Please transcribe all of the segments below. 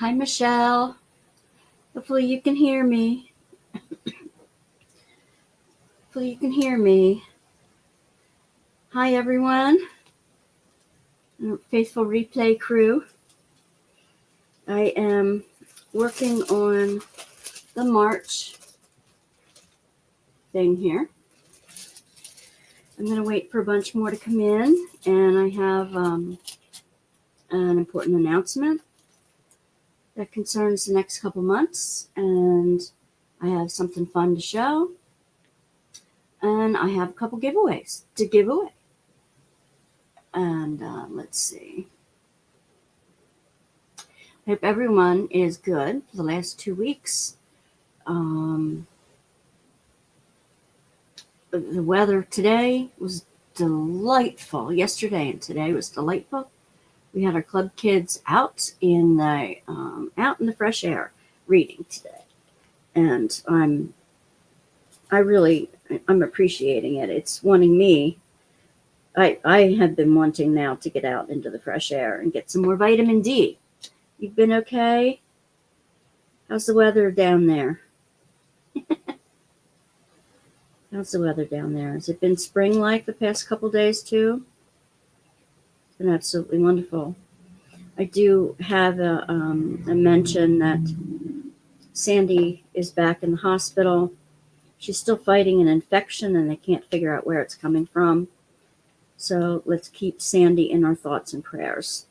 Hi, Michelle. Hopefully you can hear me. Hopefully you can hear me. Hi, everyone. Faithful Replay crew. I am working on the March thing here. I'm going to wait for a bunch more to come in, and I have an important announcement that concerns the next couple months, and I have something fun to show, and I have a couple giveaways to give away. And let's see. I hope everyone is good for the last 2 weeks. The weather today was delightful. Yesterday and today was delightful. We had our club kids out in the fresh air reading today, and I'm appreciating it. It's wanting me. I have been wanting now to get out into the fresh air and get some more vitamin D. You've been okay? How's the weather down there? How's the weather down there? Has it been spring-like the past couple days too? It's been absolutely wonderful. I do have a mention that Sandy is back in the hospital. She's still fighting an infection, and they can't figure out where it's coming from. So let's keep Sandy in our thoughts and prayers.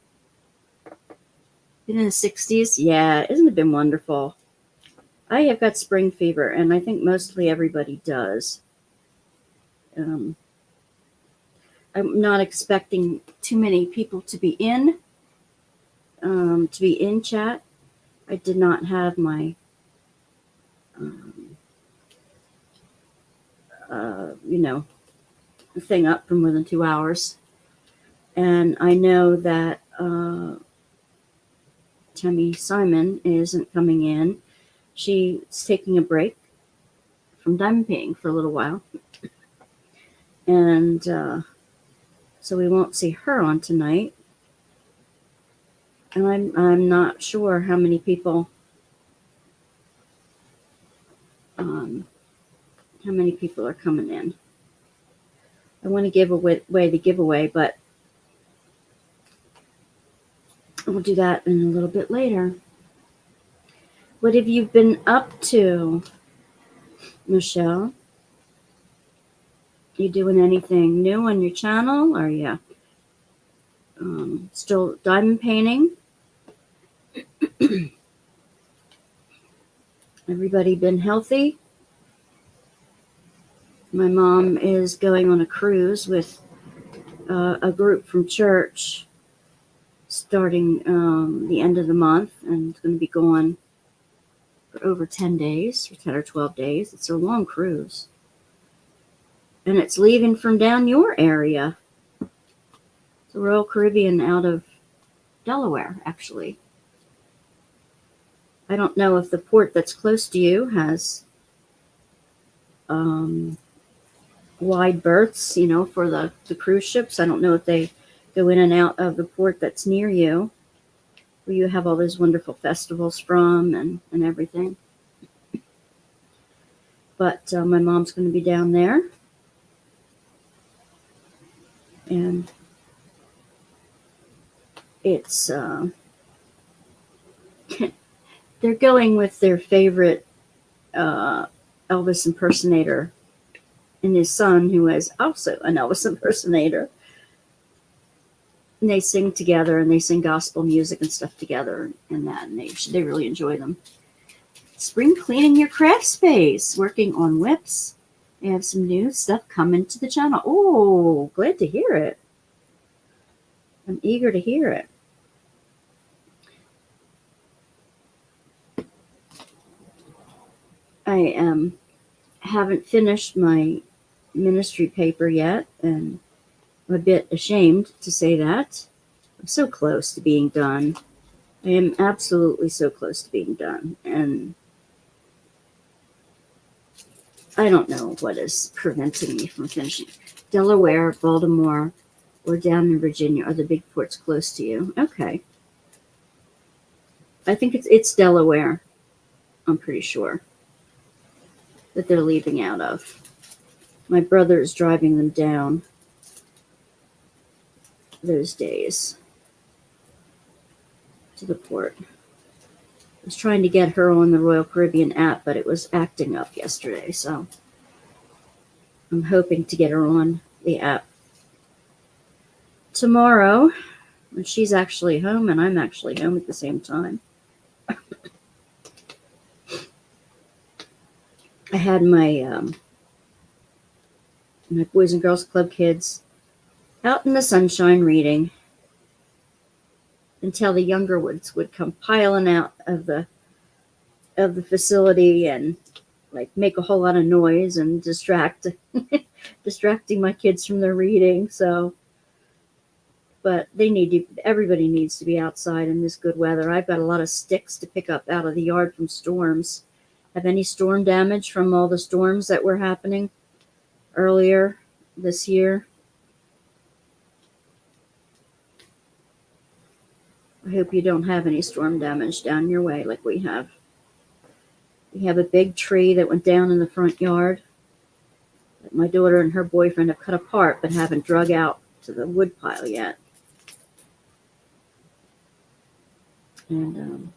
Been in the 60s? Yeah, isn't it been wonderful? I have got spring fever, and I think mostly everybody does. I'm not expecting too many people to be in chat. I did not have my thing up for more than 2 hours, and I know that Tammy Simon isn't coming in. She's taking a break from diamond painting for a little while, and so we won't see her on tonight. And I'm not sure how many people are coming in. I want to give away the giveaway, but we'll do that in a little bit later. What have you been up to, Michelle? You doing anything new on your channel? Or you still diamond painting? Everybody been healthy? My mom is going on a cruise with a group from church starting the end of the month, and it's going to be gone for over 10 days, or 10 or 12 days. It's a long cruise. And it's leaving from down your area. The Royal Caribbean out of Delaware, actually. I don't know if the port that's close to you has wide berths, for the cruise ships. I don't know if they go in and out of the port that's near you, where you have all those wonderful festivals from and everything. But my mom's going to be down there. And it's they're going with their favorite Elvis impersonator and his son, who is also an Elvis impersonator. And they sing together, and they sing gospel music and stuff together, and they really enjoy them. Spring cleaning your craft space, working on WIPs. I have some new stuff coming to the channel. Oh, glad to hear it. I'm eager to hear it. I haven't finished my ministry paper yet, and I'm a bit ashamed to say that. I'm so close to being done. I am absolutely so close to being done, and I don't know what is preventing me from finishing. Delaware, Baltimore, or down in Virginia are the big ports close to you. Okay. I think it's Delaware. I'm pretty sure that they're leaving out of. My brother is driving them down those days to the port. I was trying to get her on the Royal Caribbean app, but it was acting up yesterday, so I'm hoping to get her on the app tomorrow when she's actually home and I'm actually home at the same time. I had my my Boys and Girls Club kids out in the sunshine reading until the younger ones would come piling out of the facility and like make a whole lot of noise and distracting my kids from their reading. So, but everybody needs to be outside in this good weather. I've got a lot of sticks to pick up out of the yard from storms. Have any storm damage from all the storms that were happening earlier this year? I hope you don't have any storm damage down your way like we have. We have a big tree that went down in the front yard that my daughter and her boyfriend have cut apart but haven't drug out to the wood pile yet. And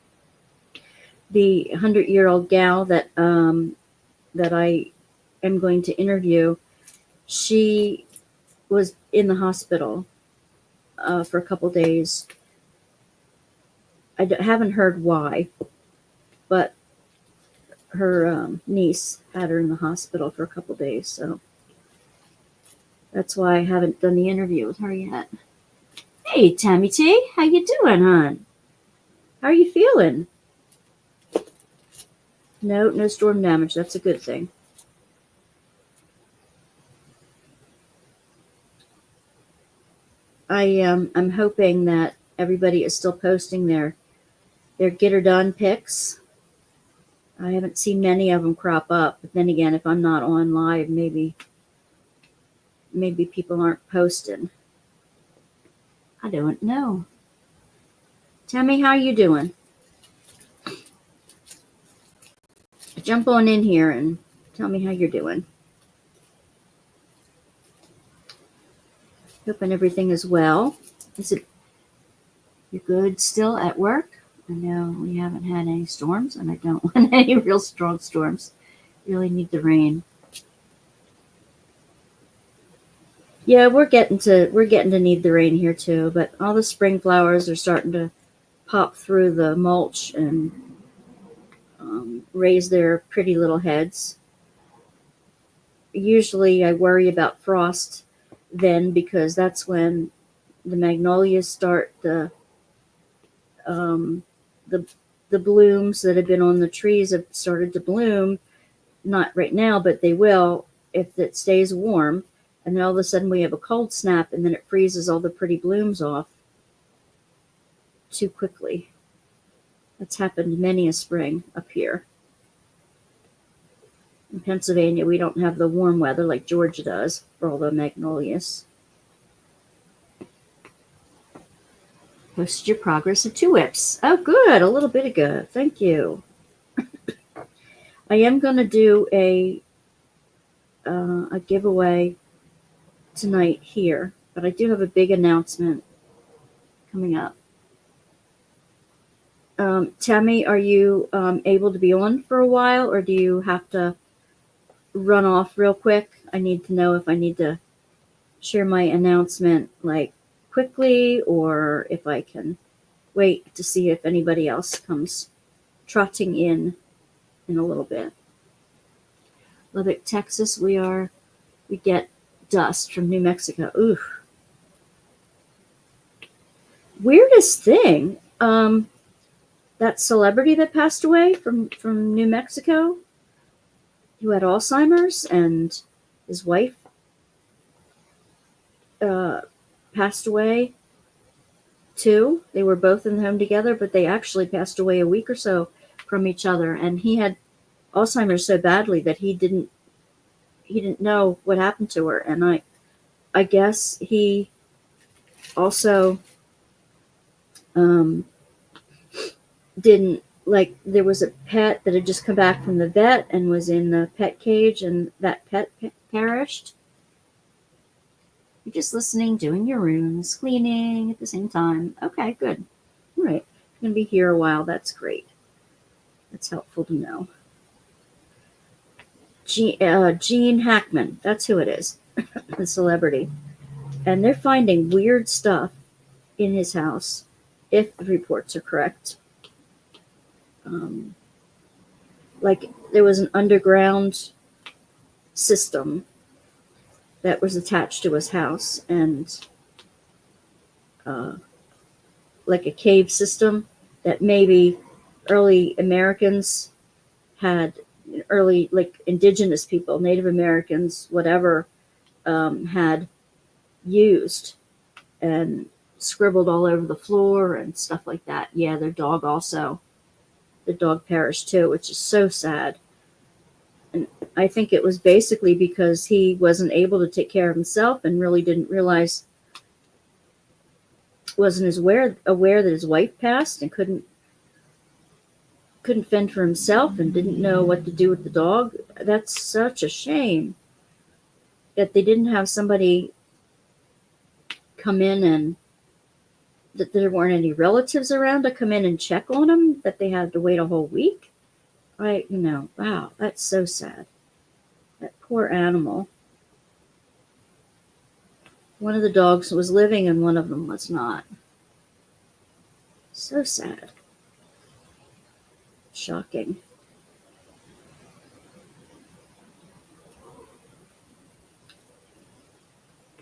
the 100-year-old gal that I am going to interview, she was in the hospital for a couple days. I haven't heard why, but her niece had her in the hospital for a couple days, so that's why I haven't done the interview with her yet. Hey, Tammy T, how you doing, hon? How are you feeling? No storm damage. That's a good thing. I'm hoping that everybody is still posting their get her done pics. I haven't seen many of them crop up, but then again, if I'm not on live, maybe people aren't posting. I don't know. Tammy, how you doing? Jump on in here and tell me how you're doing. Hoping everything is well. You're good still at work? I know we haven't had any storms, and I don't want any real strong storms. Really need the rain. Yeah, we're getting to need the rain here too, but all the spring flowers are starting to pop through the mulch and raise their pretty little heads. Usually I worry about frost then because that's when the magnolias start the blooms that have been on the trees have started to bloom. Not right now, but they will if it stays warm. And then all of a sudden we have a cold snap and then it freezes all the pretty blooms off too quickly. That's happened many a spring up here. In Pennsylvania, we don't have the warm weather like Georgia does for all the magnolias. Posted your progress of 2 WIPs. Oh, good. A little bit ago. Thank you. I am going to do a giveaway tonight here, but I do have a big announcement coming up. Tammy, are you able to be on for a while, or do you have to run off real quick? I need to know if I need to share my announcement like quickly or if I can wait to see if anybody else comes trotting in a little bit. Lubbock, Texas, we get dust from New Mexico. Ooh. Weirdest thing, that celebrity that passed away from New Mexico, who had Alzheimer's, and his wife passed away too. They were both in the home together, but they actually passed away a week or so from each other. And he had Alzheimer's so badly that he didn't know what happened to her. And I guess he also didn't, like, there was a pet that had just come back from the vet and was in the pet cage, and that pet perished. You're just listening, doing your rooms, cleaning at the same time. Okay, good. All right. You're going to be here a while. That's great. That's helpful to know. Gene Hackman. That's who it is. The celebrity. And they're finding weird stuff in his house, if the reports are correct. Like, there was an underground system that was attached to his house, and like a cave system that maybe early Americans had, early, like, indigenous people, Native Americans, whatever, had used and scribbled all over the floor and stuff like that. Yeah, their dog also. The dog perished too, which is so sad. And I think it was basically because he wasn't able to take care of himself and really didn't realize, wasn't as aware that his wife passed and couldn't fend for himself and didn't know what to do with the dog. That's such a shame that they didn't have somebody come in, and that there weren't any relatives around to come in and check on him, that they had to wait a whole week. Wow, that's so sad. That poor animal. One of the dogs was living and one of them was not. So sad. Shocking.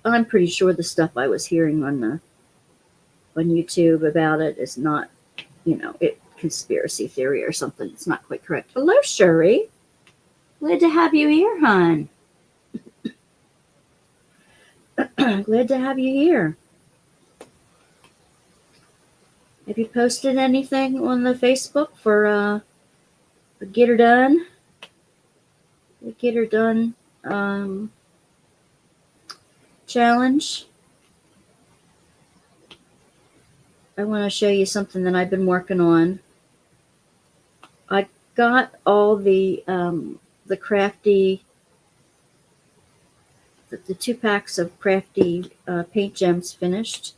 I'm pretty sure the stuff I was hearing on YouTube about it is not, conspiracy theory or something. It's not quite correct. Hello, Shuri. Glad to have you here, hon. Glad to have you here. Have you posted anything on the Facebook for Get Her Done? The Get Her Done challenge? I want to show you something that I've been working on. I got all the Crafty, the 2 packs of Crafty paint gems finished.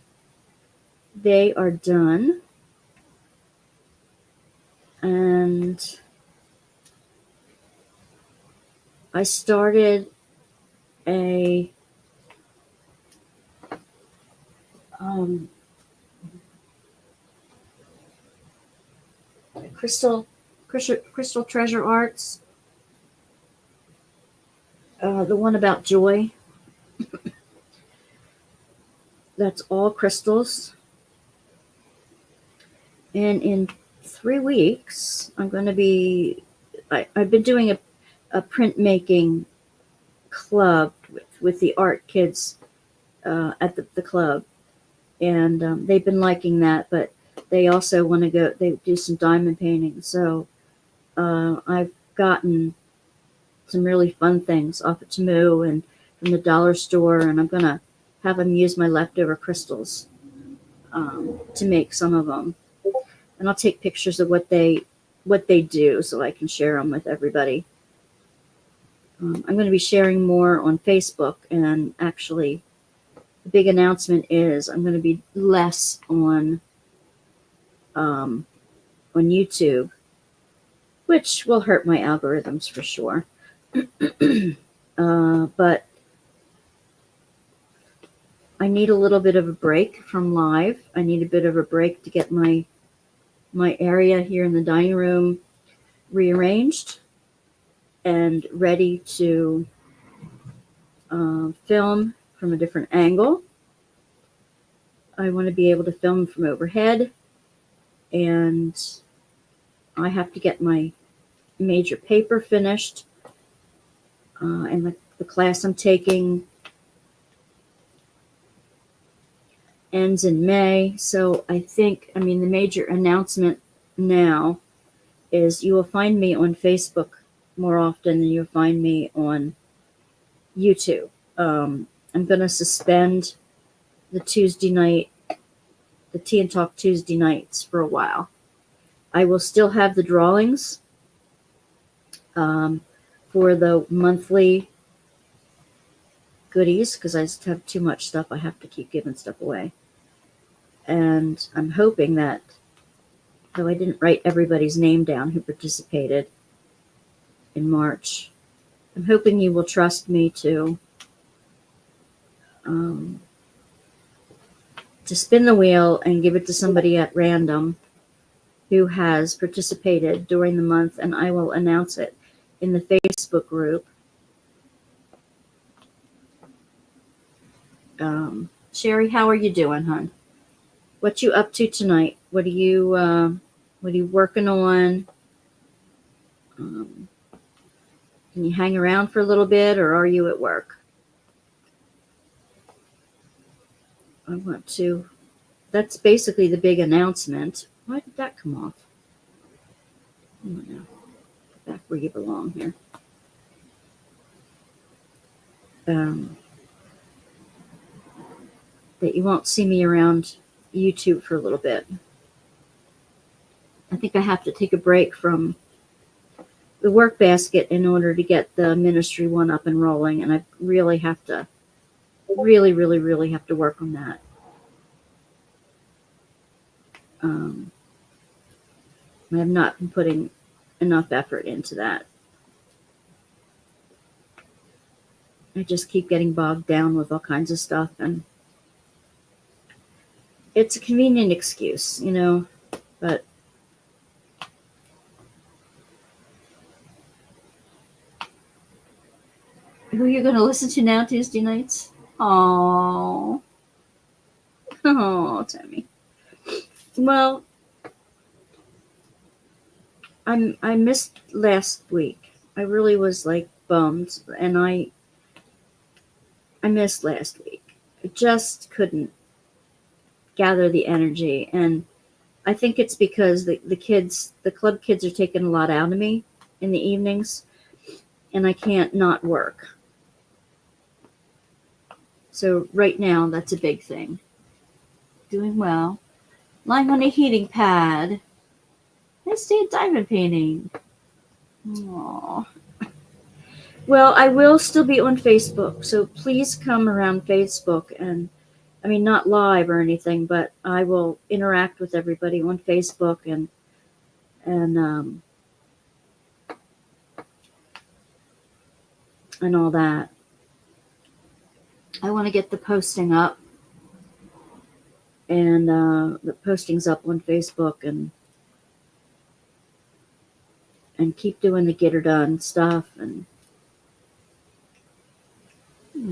They are done. And I started a Crystal Treasure Arts, the one about joy. That's all crystals. And in 3 weeks, I'm going to be, I've been doing a printmaking club with the art kids at the club. And they've been liking that, but they also want to go, they do some diamond painting. So I've gotten some really fun things off of Tues and from the dollar store, and I'm going to have them use my leftover crystals to make some of them. And I'll take pictures of what they do so I can share them with everybody. I'm going to be sharing more on Facebook, and actually the big announcement is I'm going to be less on YouTube, which will hurt my algorithms for sure. But I need a little bit of a break from live. I need a bit of a break to get my area here in the dining room rearranged and ready to film from a different angle. I want to be able to film from overhead, and I have to get my major paper finished, and the class I'm taking ends in May. So the major announcement now is you will find me on Facebook more often than you'll find me on YouTube. I'm going to suspend the Tea and Talk Tuesday nights for a while. I will still have the drawings for the monthly goodies, because I just have too much stuff. I have to keep giving stuff away. And I'm hoping that, though I didn't write everybody's name down who participated in March, I'm hoping you will trust me to spin the wheel and give it to somebody at random who has participated during the month, and I will announce it in the Facebook group. Sherry, how are you doing, hon? What you up to tonight? What are you working on? Can you hang around for a little bit, or are you at work? I want to. That's basically the big announcement. Why did that come off? Oh, no. Back where you belong here. That you won't see me around YouTube for a little bit. I think I have to take a break from the workbasket in order to get the ministry one up and rolling, and I really have to really have to work on that. I have not been putting enough effort into that. I just keep getting bogged down with all kinds of stuff, and it's a convenient excuse, but who are you going to listen to now Tuesday nights? Oh, Tammy. Well, I missed last week. I really was like bummed, and I missed last week. I just couldn't gather the energy, and I think it's because the club kids are taking a lot out of me in the evenings, and I can't not work. So right now, that's a big thing. Doing well. Lying on a heating pad. I stayed diamond painting. Aww. Well, I will still be on Facebook, so please come around Facebook, and I mean, not live or anything, but I will interact with everybody on Facebook and all that. I want to get the posting up, and the postings up on Facebook, and keep doing the get her done stuff. And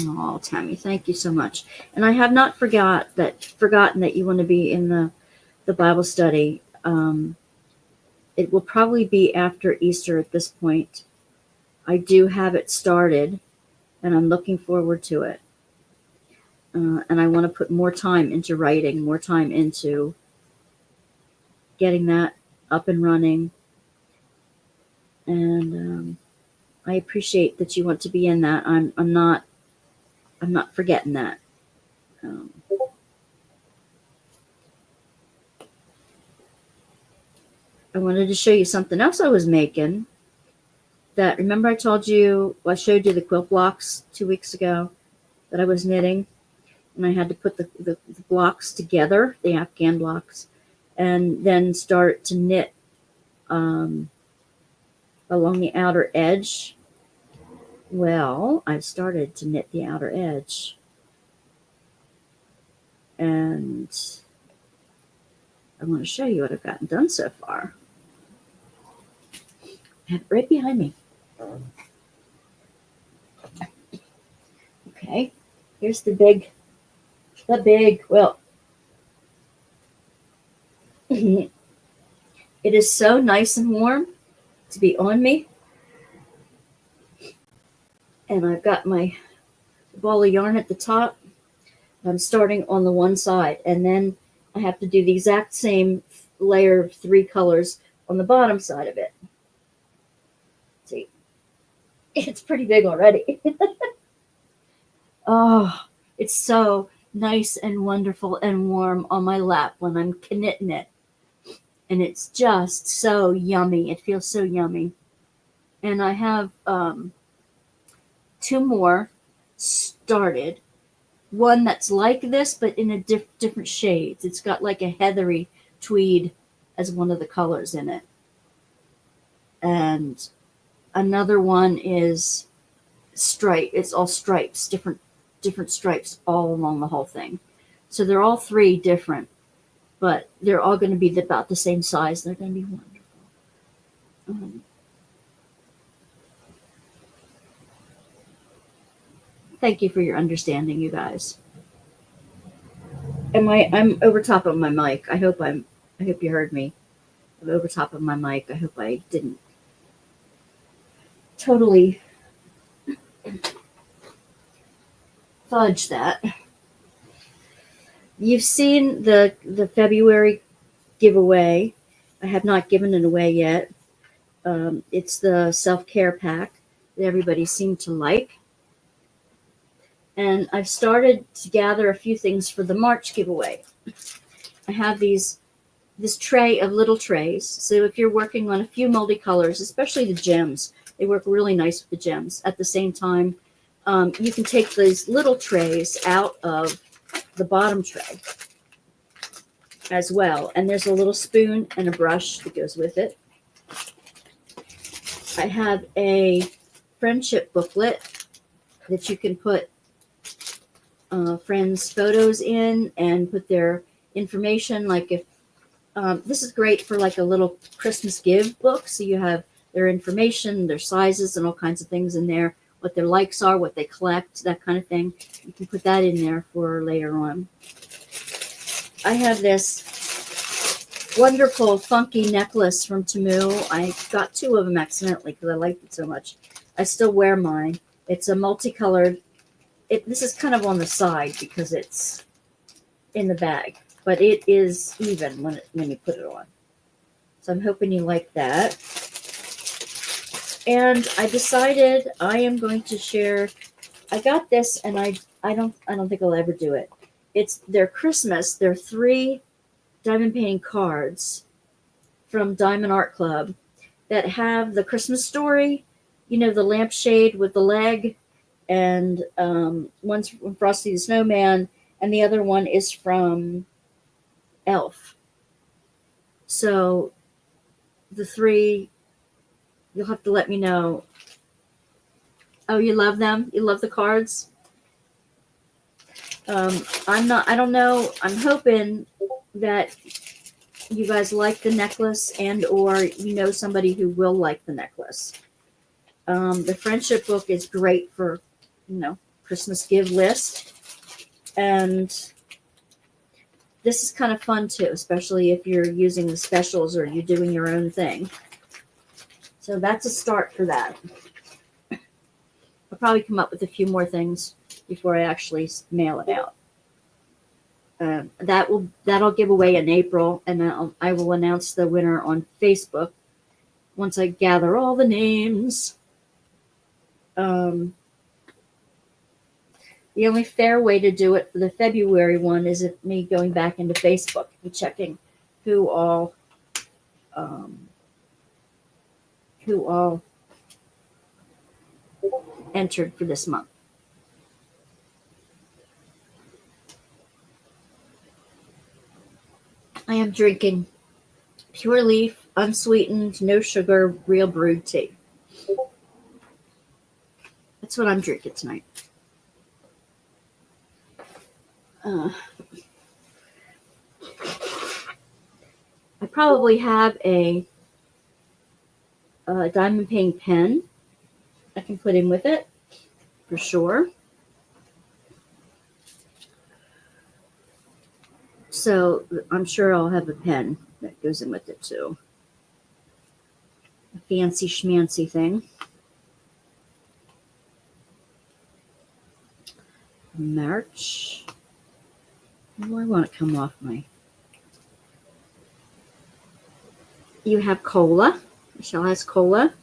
oh, Tammy, thank you so much. And I have not forgotten that you want to be in the Bible study. It will probably be after Easter at this point. I do have it started, and I'm looking forward to it. And I want to put more time into writing, more time into getting that up and running. And I appreciate that you want to be in that. I'm not forgetting that. I wanted to show you something else I was making. That, remember I told you, I showed you the quilt blocks 2 weeks ago that I was knitting, and I had to put the blocks together, the Afghan blocks, and then start to knit along the outer edge. Well, I've started to knit the outer edge, and I want to show you what I've gotten done so far. I have it right behind me. Okay, here's the big quilt. It is so nice and warm to be on me. And I've got my ball of yarn at the top. I'm starting on the one side, and then I have to do the exact same layer of 3 colors on the bottom side of it. See, it's pretty big already. Oh, it's so nice and wonderful and warm on my lap when I'm knitting it. and it's just so yummy. It feels so yummy. And I have 2 more started. One that's like this, but in a different shades. It's got like a heathery tweed as one of the colors in it. And another one is stripe. It's all stripes, different stripes all along the whole thing. So they're all 3 different, but they're all going to be about the same size. They're going to be wonderful. Thank you for your understanding, you guys. I'm over top of my mic. I hope you heard me. I'm over top of my mic. I hope I didn't totally fudge that. You've seen the February giveaway. I have not given it away yet. It's the self-care pack that everybody seemed to like. And I've started to gather a few things for the March giveaway. I have this tray of little trays. So if you're working on a few multicolors, especially the gems, they work really nice with the gems. At the same time, you can take these little trays out of the bottom tray as well. And there's a little spoon and a brush that goes with it. I have a friendship booklet that you can put friends' photos in and put their information. Like if this is great for like a little Christmas give book. So you have their information, their sizes, and all kinds of things in there, what their likes are, what they collect, that kind of thing. You can put that in there for later on. I have this wonderful funky necklace from Tues. I got 2 of them accidentally because I liked it so much. I still wear mine. It's a multicolored. This is kind of on the side because it's in the bag, but it is even when you put it on. So I'm hoping you like that. And I decided I am going to share. I got this, and I don't think I'll ever do it. It's their Christmas. They're 3 diamond painting cards from Diamond Art Club that have the Christmas story. You know, the lampshade with the leg, and one's from Frosty the Snowman, and the other one is from Elf. So the 3, you'll have to let me know. Oh, you love them? You love the cards? I don't know. I'm hoping that you guys like the necklace, and or you know somebody who will like the necklace. The friendship book is great for, Christmas give list. And this is kind of fun too, especially if you're using the specials or you're doing your own thing. So that's a start for that. I'll probably come up with a few more things before I actually mail it out. That'll give away in April, and then I will announce the winner on Facebook once I gather all the names. The only fair way to do it for the February one is me going back into Facebook and checking who all entered for this month. I am drinking Pure Leaf, unsweetened, no sugar, real brewed tea. That's what I'm drinking tonight. I probably have a diamond painting pen I can put in with it for sure. So I'm sure I'll have a pen that goes in with it too. A fancy schmancy thing. March. Oh, I want to come off my. You have cola. Michelle has cola.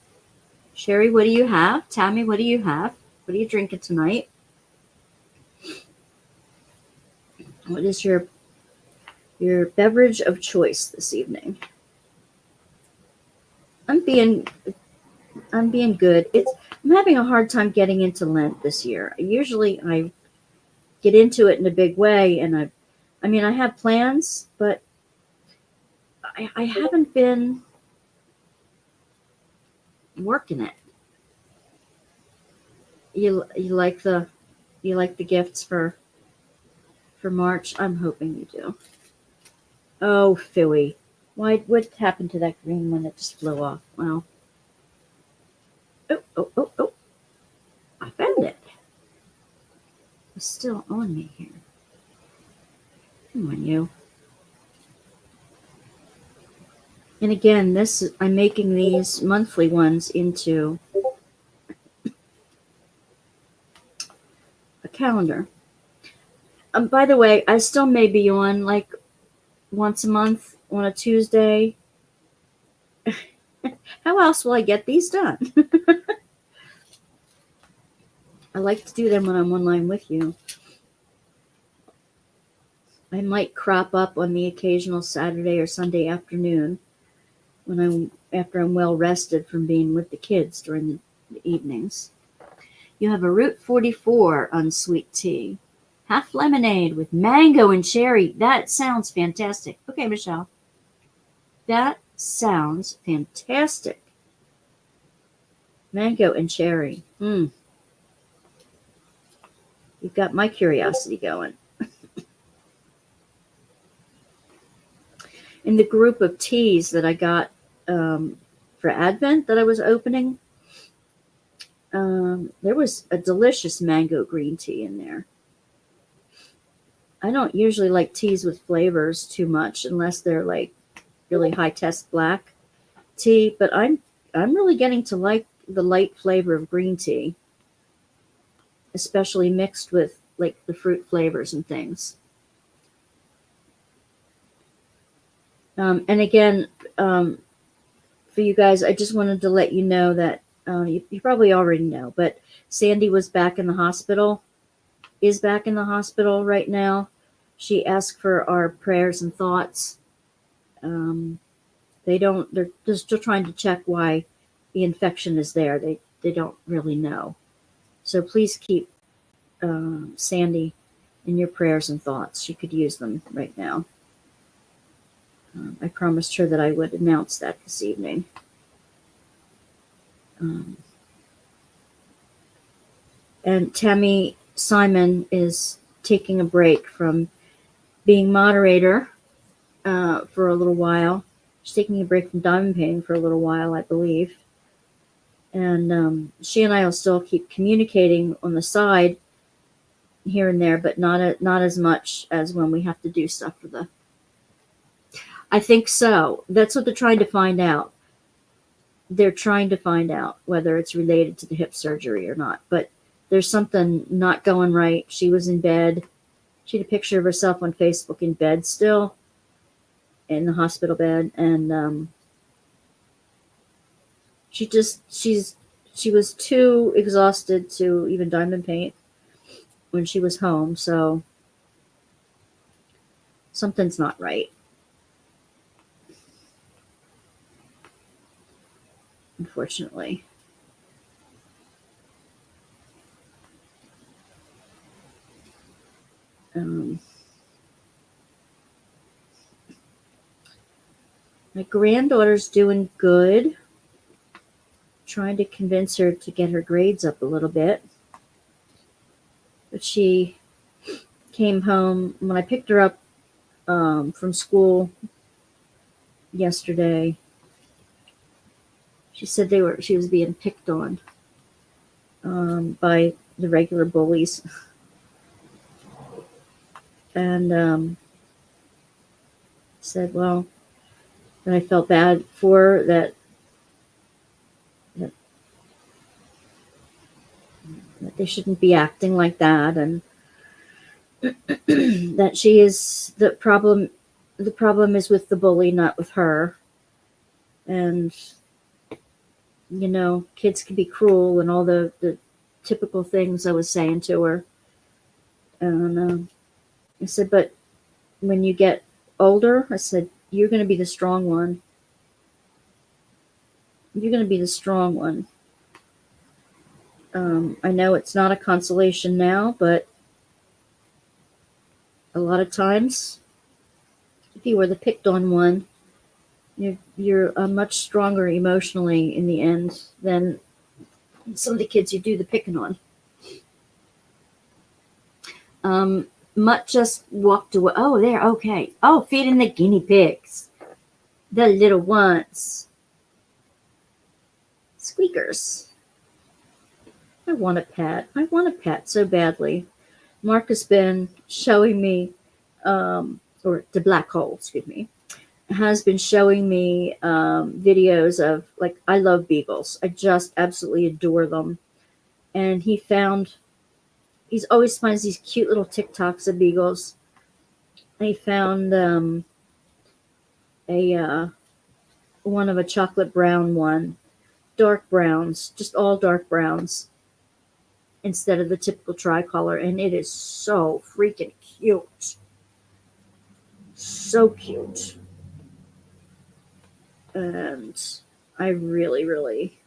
Sherry, what do you have? Tammy, what do you have? What are you drinking tonight? What is your beverage of choice this evening? I'm being good. I'm having a hard time getting into Lent this year. Usually I get into it in a big way, and I have plans, but I haven't been working it. You like the gifts for March? I'm hoping you do. Oh, Philly. What happened to that green one that just flew off? Well, oh. I found it. It's still on me here. Come on, you. And again, I'm making these monthly ones into a calendar. By the way, I still may be on like once a month on a Tuesday. How else will I get these done? I like to do them when I'm online with you. I might crop up on the occasional Saturday or Sunday afternoon after I'm well rested from being with the kids during the evenings. You have a Route 44 unsweet tea. Half lemonade with mango and cherry. That sounds fantastic. Okay, Michelle. That sounds fantastic. Mango and cherry. You've got my curiosity going. In the group of teas that I got for Advent that I was opening, there was a delicious mango green tea in there. I don't usually like teas with flavors too much unless they're like really high test black tea, but I'm really getting to like the light flavor of green tea, especially mixed with like the fruit flavors and things. And again, for you guys, I just wanted to let you know that you probably already know, but Sandy is back in the hospital right now. She asked for our prayers and thoughts. They're just still trying to check why the infection is there. They don't really know. So please keep Sandy in your prayers and thoughts. She could use them right now. I promised her that I would announce that this evening. And Tammy Simon is taking a break from being moderator for a little while. She's taking a break from diamond painting for a little while, I believe. And she and I will still keep communicating on the side here and there, but not as much as when we have to do stuff for the... I think so. That's what they're trying to find out. They're trying to find out whether it's related to the hip surgery or not. But there's something not going right. She was in bed. She had a picture of herself on Facebook in bed still, in the hospital bed, and she was too exhausted to even diamond paint when she was home. So something's not right. Unfortunately. My granddaughter's doing good. Trying to convince her to get her grades up a little bit. But she came home when I picked her up from school yesterday. She said she was being picked on by the regular bullies. And said, well, that I felt bad for her, that they shouldn't be acting like that, and that she is the problem. The problem is with the bully, not with her. And kids can be cruel and all the typical things I was saying to her. And I said, but when you get older, I said, you're going to be the strong one. You're going to be the strong one. I know it's not a consolation now, but a lot of times, if you were the picked on one, you're much stronger emotionally in the end than some of the kids you do the picking on. Mutt just walked away. Oh, there. Okay. Oh, feeding the guinea pigs. The little ones. Squeakers. I want a pet. I want a pet so badly. Mark has been showing me, or the black hole, excuse me, has been showing me videos of, like, I love beagles. I just absolutely adore them. And he's always finds these cute little TikToks of beagles. He found a one of a chocolate brown one, dark browns, just all dark browns instead of the typical tricolor, and it is so freaking cute. So cute. And I really, really,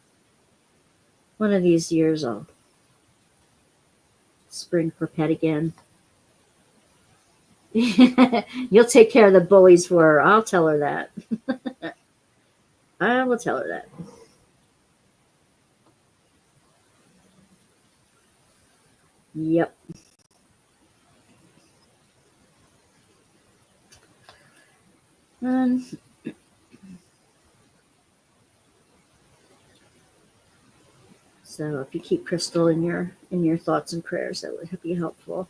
one of these years I'll spring for pet again. You'll take care of the bullies for her. I'll tell her that. I will tell her that. Yep. And so if you keep Crystal in your thoughts and prayers, that would be helpful.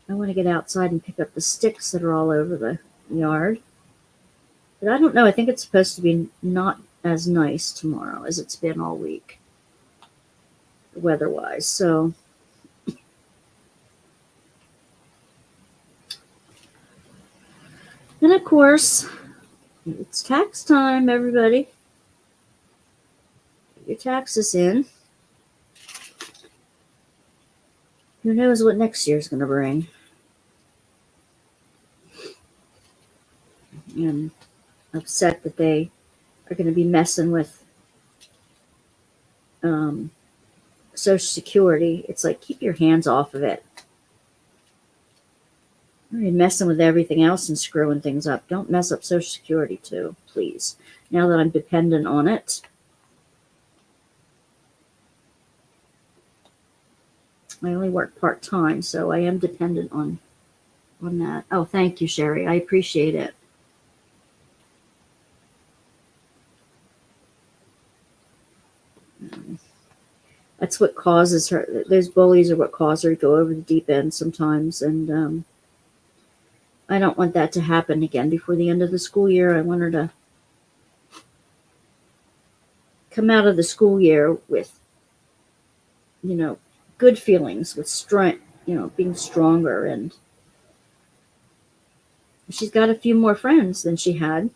I want to get outside and pick up the sticks that are all over the yard. But I don't know. I think it's supposed to be not as nice tomorrow as it's been all week, weather-wise. So and of course, it's tax time, everybody. Get your taxes in. Who knows what next year's going to bring? And upset that they are going to be messing with Social Security. It's like, keep your hands off of it. You're messing with everything else and screwing things up. Don't mess up Social Security too, please. Now that I'm dependent on it. I only work part-time, so I am dependent on that. Oh, thank you, Sherry. I appreciate it. That's what causes her. Those bullies are what cause her to go over the deep end sometimes, and I don't want that to happen again before the end of the school year. I want her to come out of the school year with, good feelings, with strength, being stronger. And she's got a few more friends than she had.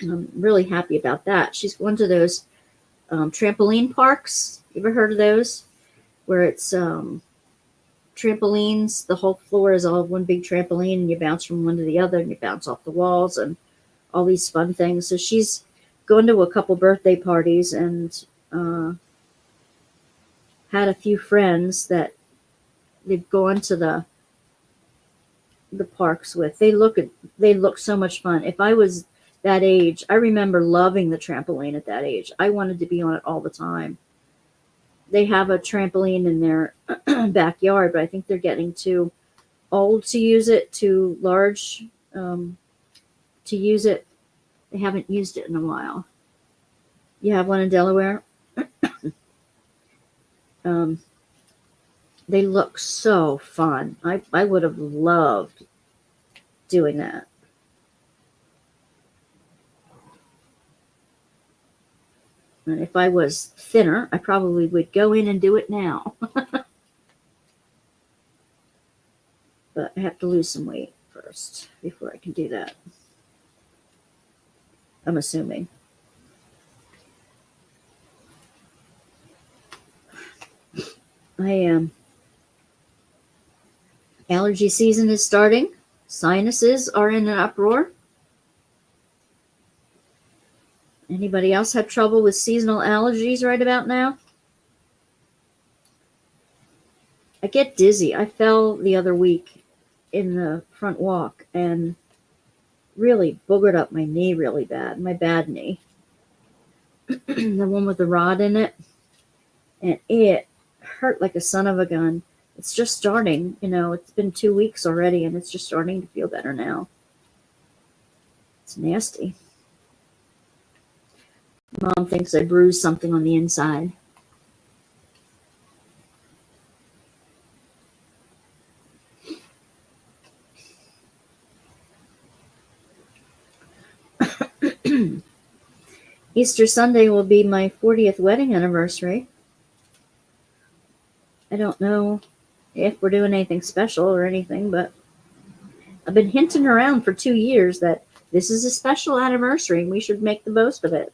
And I'm really happy about that. She's going to those trampoline parks. You ever heard of those? Where it's trampolines. The whole floor is all one big trampoline, and you bounce from one to the other, and you bounce off the walls, and all these fun things. So she's going to a couple birthday parties, and had a few friends that they've gone to the parks with. They look so much fun. If I was that age, I remember loving the trampoline at that age. I wanted to be on it all the time. They have a trampoline in their backyard, but I think they're getting too old to use it, too large to use it. They haven't used it in a while. You have one in Delaware? They look so fun. I would have loved doing that. And if I was thinner, I probably would go in and do it now. But I have to lose some weight first before I can do that. I'm assuming. I am. Allergy season is starting. Sinuses are in an uproar. Anybody else have trouble with seasonal allergies right about now? I get dizzy. I fell the other week in the front walk and really boogered up my knee really bad, my bad knee. The one with the rod in it. And it hurt like a son of a gun. It's just starting, it's been 2 weeks already and it's just starting to feel better now. It's nasty. Mom thinks I bruised something on the inside. Easter Sunday will be my 40th wedding anniversary. I don't know if we're doing anything special or anything, but I've been hinting around for 2 years that this is a special anniversary and we should make the most of it.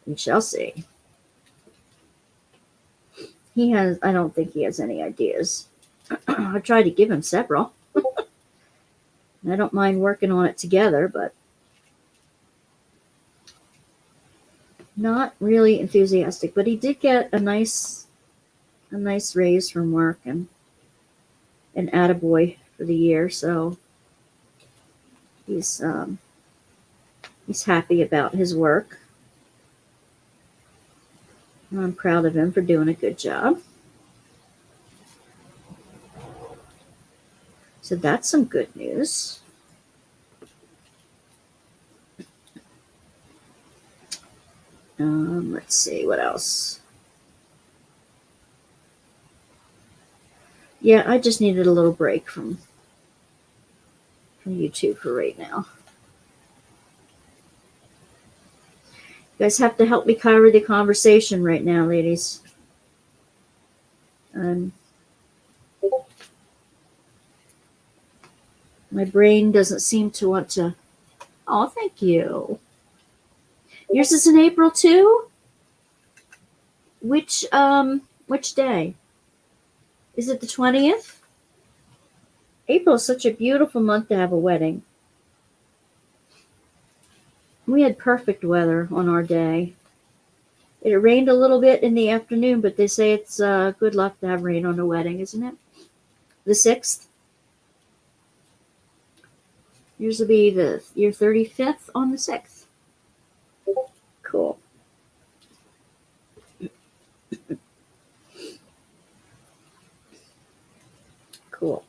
We shall see. I don't think he has any ideas. I tried to give him several. I don't mind working on it together, but not really enthusiastic. But he did get a nice raise from work and an attaboy for the year, so he's happy about his work. I'm proud of him for doing a good job. So that's some good news. Let's see, what else? Yeah, I just needed a little break from YouTube for right now. You guys have to help me cover the conversation right now, ladies. My brain doesn't seem to want to. Oh, thank you. Yours is in April too? Which day? Is it the 20th? April is such a beautiful month to have a wedding. We had perfect weather on our day. It rained a little bit in the afternoon, but they say it's good luck to have rain on a wedding, isn't it? The 6th? Yours will be your 35th on the 6th. Cool. Cool.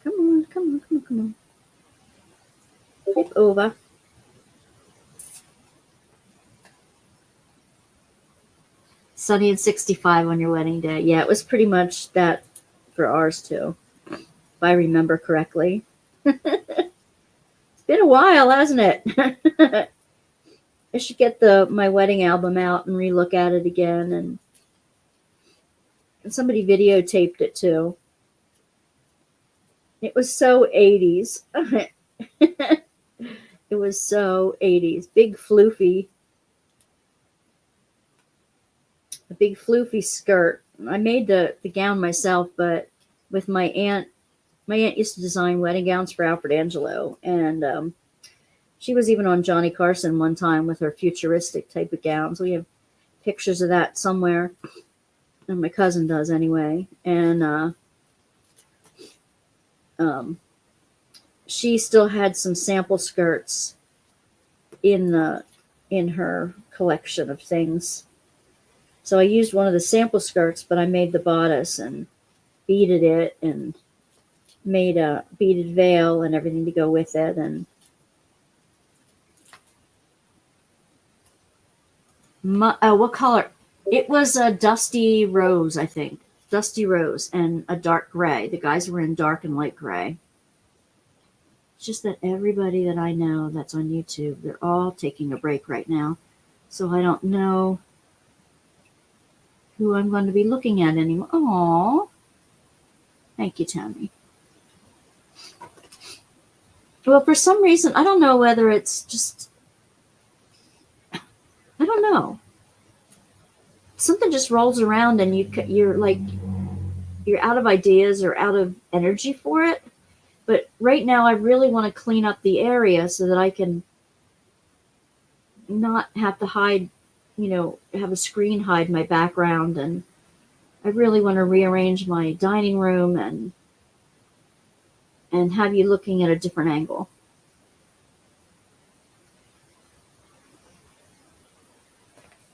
Come on. Flip over. Sunny and 65 on your wedding day. Yeah, it was pretty much that for ours too, if I remember correctly. It's been a while, hasn't it? I should get my wedding album out and relook at it again. And somebody videotaped it too. It was so 80s. It was so 80s. A big floofy skirt. I made the gown myself, but with my aunt used to design wedding gowns for Alfred Angelo, and she was even on Johnny Carson one time with her futuristic type of gowns. We have pictures of that somewhere, and my cousin does anyway. And she still had some sample skirts in her collection of things. So I used one of the sample skirts, but I made the bodice and beaded it and made a beaded veil and everything to go with it. And what color? It was a dusty rose, I think. Dusty rose and a dark gray. The guys were in dark and light gray. It's just that everybody that I know that's on YouTube, they're all taking a break right now. So I don't know who I'm going to be looking at anymore. Aww. Thank you, Tammy. Well, for some reason, I don't know whether it's just, I don't know. something just rolls around and you're like, you're out of ideas or out of energy for it. But right now I really want to clean up the area so that I can not have to hide, have a screen hide my background. And I really want to rearrange my dining room and have you looking at a different angle.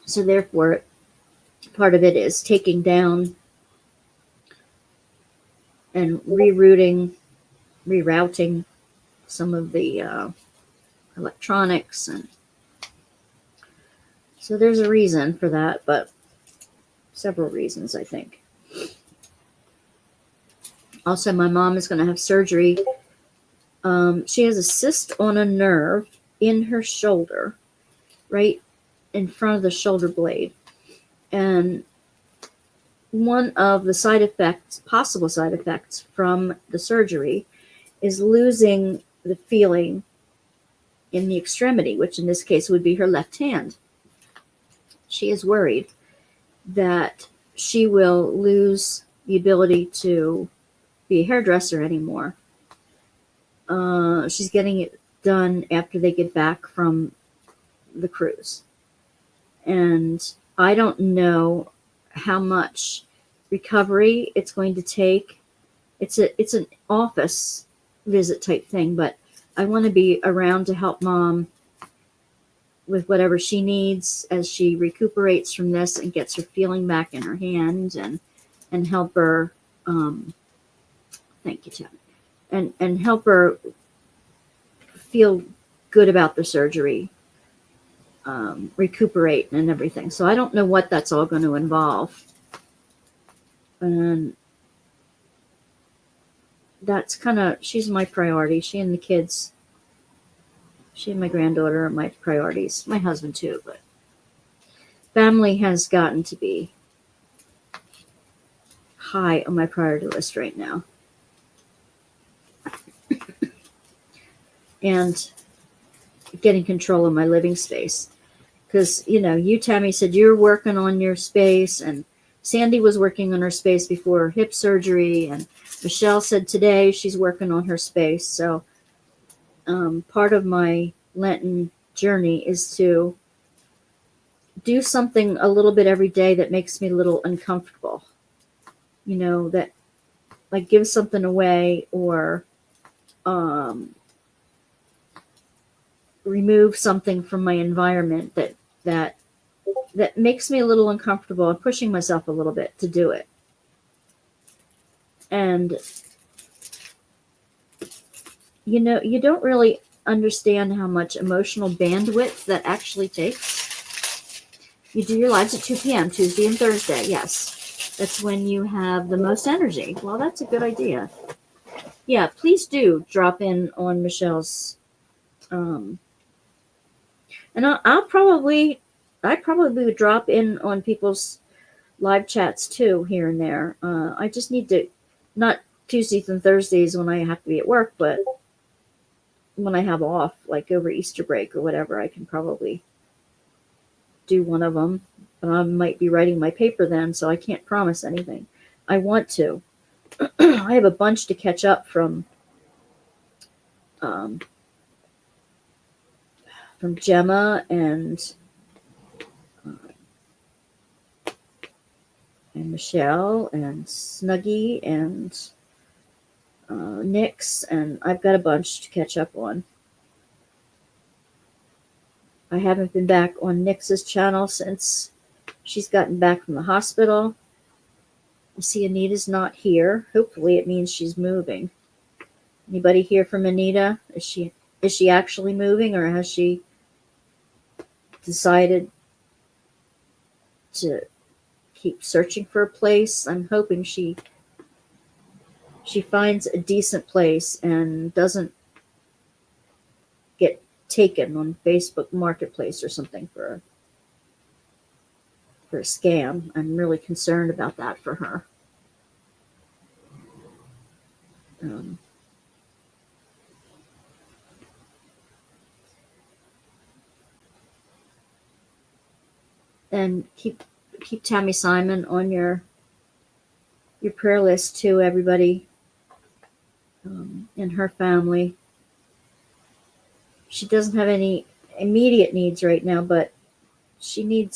So therefore, part of it is taking down and rerouting some of the electronics. And so there's a reason for that, but several reasons, I think. Also, my mom is going to have surgery. She has a cyst on a nerve in her shoulder, right in front of the shoulder blade. And one of the possible side effects from the surgery is losing the feeling in the extremity, which in this case would be her left hand. She is worried that she will lose the ability to be a hairdresser anymore. She's getting it done after they get back from the cruise. And I don't know how much recovery it's going to take. It's an office visit type thing, but I want to be around to help Mom with whatever she needs as she recuperates from this and gets her feeling back in her hand, and help her. Thank you, Chad. And help her feel good about the surgery, recuperate and everything. So I don't know what that's all going to involve. And that's she's my priority. She and the kids, she and my granddaughter are my priorities. My husband too, but family has gotten to be high on my priority list right now. And getting control of my living space. Because, you, Tammy, said you're working on your space, and Sandy was working on her space before her hip surgery, and Michelle said today she's working on her space. So part of my Lenten journey is to do something a little bit every day that makes me a little uncomfortable. That like give something away or remove something from my environment that makes me a little uncomfortable. I'm pushing myself a little bit to do it. And you don't really understand how much emotional bandwidth that actually takes. You do your lives at 2 p.m. Tuesday and Thursday. Yes, that's when you have the most energy. Well, that's a good idea. Yeah, please do drop in on Michelle's and I probably would drop in on people's live chats too here and there. I just need to, not Tuesdays and Thursdays when I have to be at work, but when I have off, like over Easter break or whatever, I can probably do one of them. But I might be writing my paper then, so I can't promise anything. I want to. I have a bunch to catch up from Gemma and Michelle and Snuggie and Nyx, and I've got a bunch to catch up on. I haven't been back on Nyx's channel since she's gotten back from the hospital. I see Anita's not here. Hopefully it means she's moving. Anybody hear from Anita? Is she actually moving, or has she decided to keep searching for a place? I'm hoping she finds a decent place and doesn't get taken on Facebook Marketplace or something for a scam. I'm really concerned about that for her. And keep Tammy Simon on your prayer list too, everybody, and her family. She doesn't have any immediate needs right now, but she needed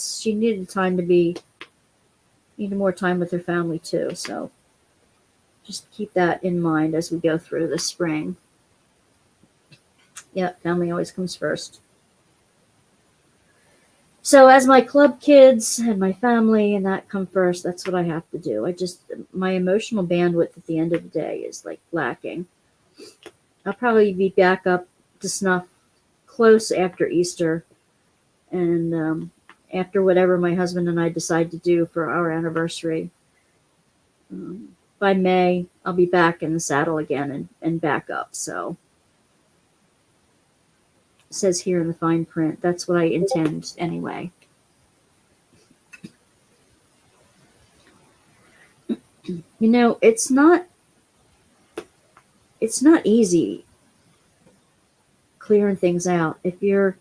needed more time with her family too. So just keep that in mind as we go through the spring. Yeah, family always comes first. So as my club kids and my family and that come first, that's what I have to do. My emotional bandwidth at the end of the day is like lacking. I'll probably be back up to snuff close after Easter and after whatever my husband and I decide to do for our anniversary. By May, I'll be back in the saddle again and back up. So it says here in the fine print, that's what I intend anyway. You know, it's not easy clearing things out. If you're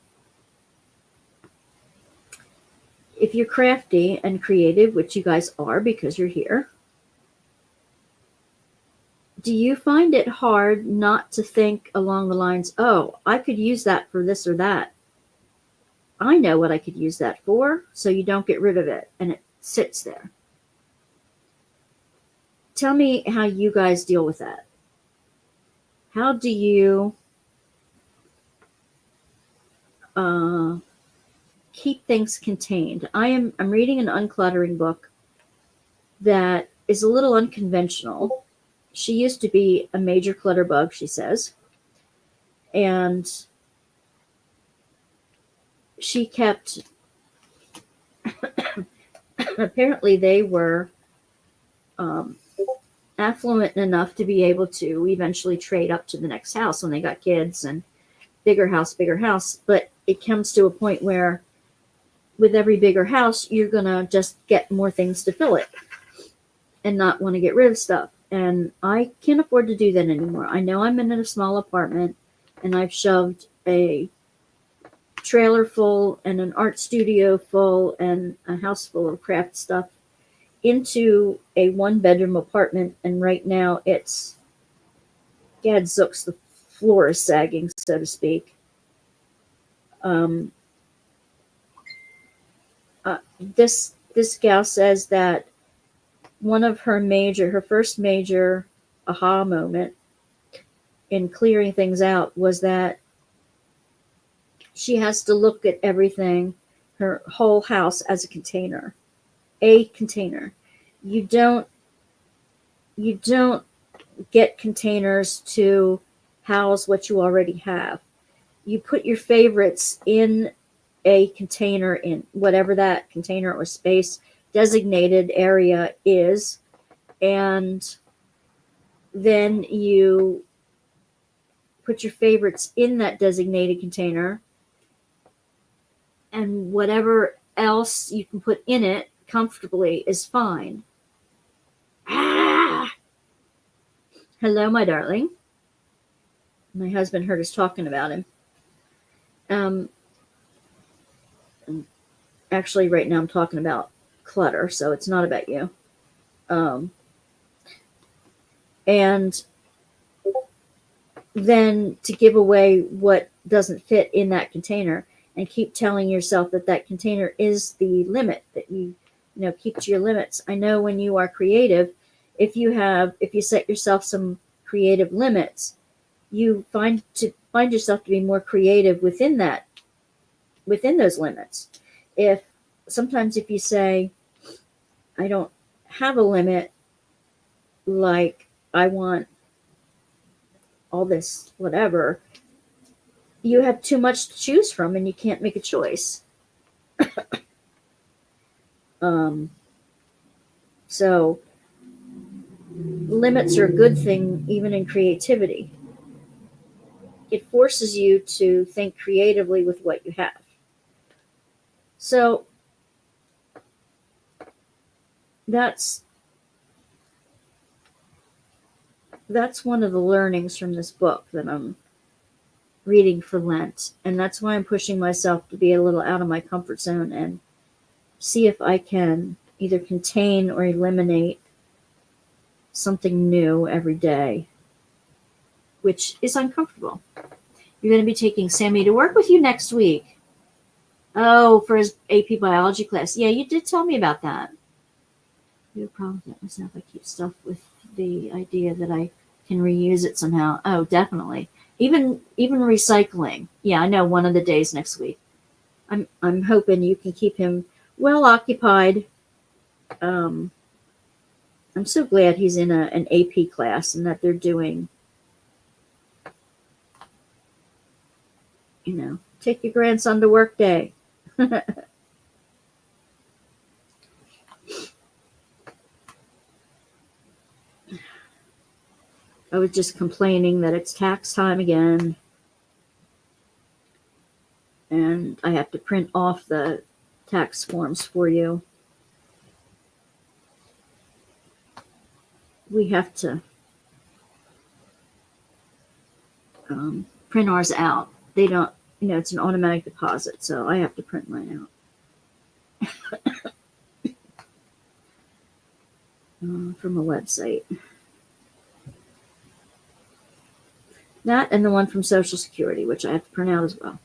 crafty and creative, which you guys are because you're here, do you find it hard not to think along the lines, oh, I could use that for this or that? I know what I could use that for, so you don't get rid of it and it sits there. Tell me how you guys deal with that. How do you keep things contained? I'm reading an uncluttering book that is a little unconventional. She used to be a major clutter bug, she says. And she kept, apparently they were affluent enough to be able to eventually trade up to the next house when they got kids and bigger house. But it comes to a point where with every bigger house, you're going to just get more things to fill it and not want to get rid of stuff. And I can't afford to do that anymore. I know I'm in a small apartment and I've shoved a trailer full and an art studio full and a house full of craft stuff into a 1-bedroom apartment. And right now it's gadzooks, the floor is sagging, so to speak. This gal says that one of her first major aha moment in clearing things out was that she has to look at everything, her whole house, as a container. You don't get containers to house what you already have. You put your favorites in a container in whatever that container or space designated area is, and then you put your favorites in that designated container, and whatever else you can put in it comfortably is fine. Hello, my darling. My husband heard us talking about him. Actually, right now I'm talking about clutter, so it's not about you. And then to give away what doesn't fit in that container and keep telling yourself that container is the limit, that you keep to your limits. I know when you are creative, if you set yourself some creative limits, you find yourself to be more creative within those limits. If you say, I don't have a limit, like I want all this whatever, you have too much to choose from and you can't make a choice. So limits are a good thing even in creativity. It forces you to think creatively with what you have. So that's one of the learnings from this book that I'm reading for Lent. And that's why I'm pushing myself to be a little out of my comfort zone and see if I can either contain or eliminate something new every day, which is uncomfortable. You're going to be taking Sammy to work with you next week. Oh, for his AP biology class. Yeah, you did tell me about that. You have a problem with that myself. I keep stuff with the idea that I can reuse it somehow. Oh, definitely. Even recycling. Yeah, I know one of the days next week. I'm hoping you can keep him well occupied. I'm so glad he's in an AP class and that they're doing, take your grandson to work day. I was just complaining that it's tax time again. And I have to print off the tax forms for you. We have to print ours out. They don't, it's an automatic deposit, so I have to print mine out from a website. That and the one from Social Security, which I have to print out as well.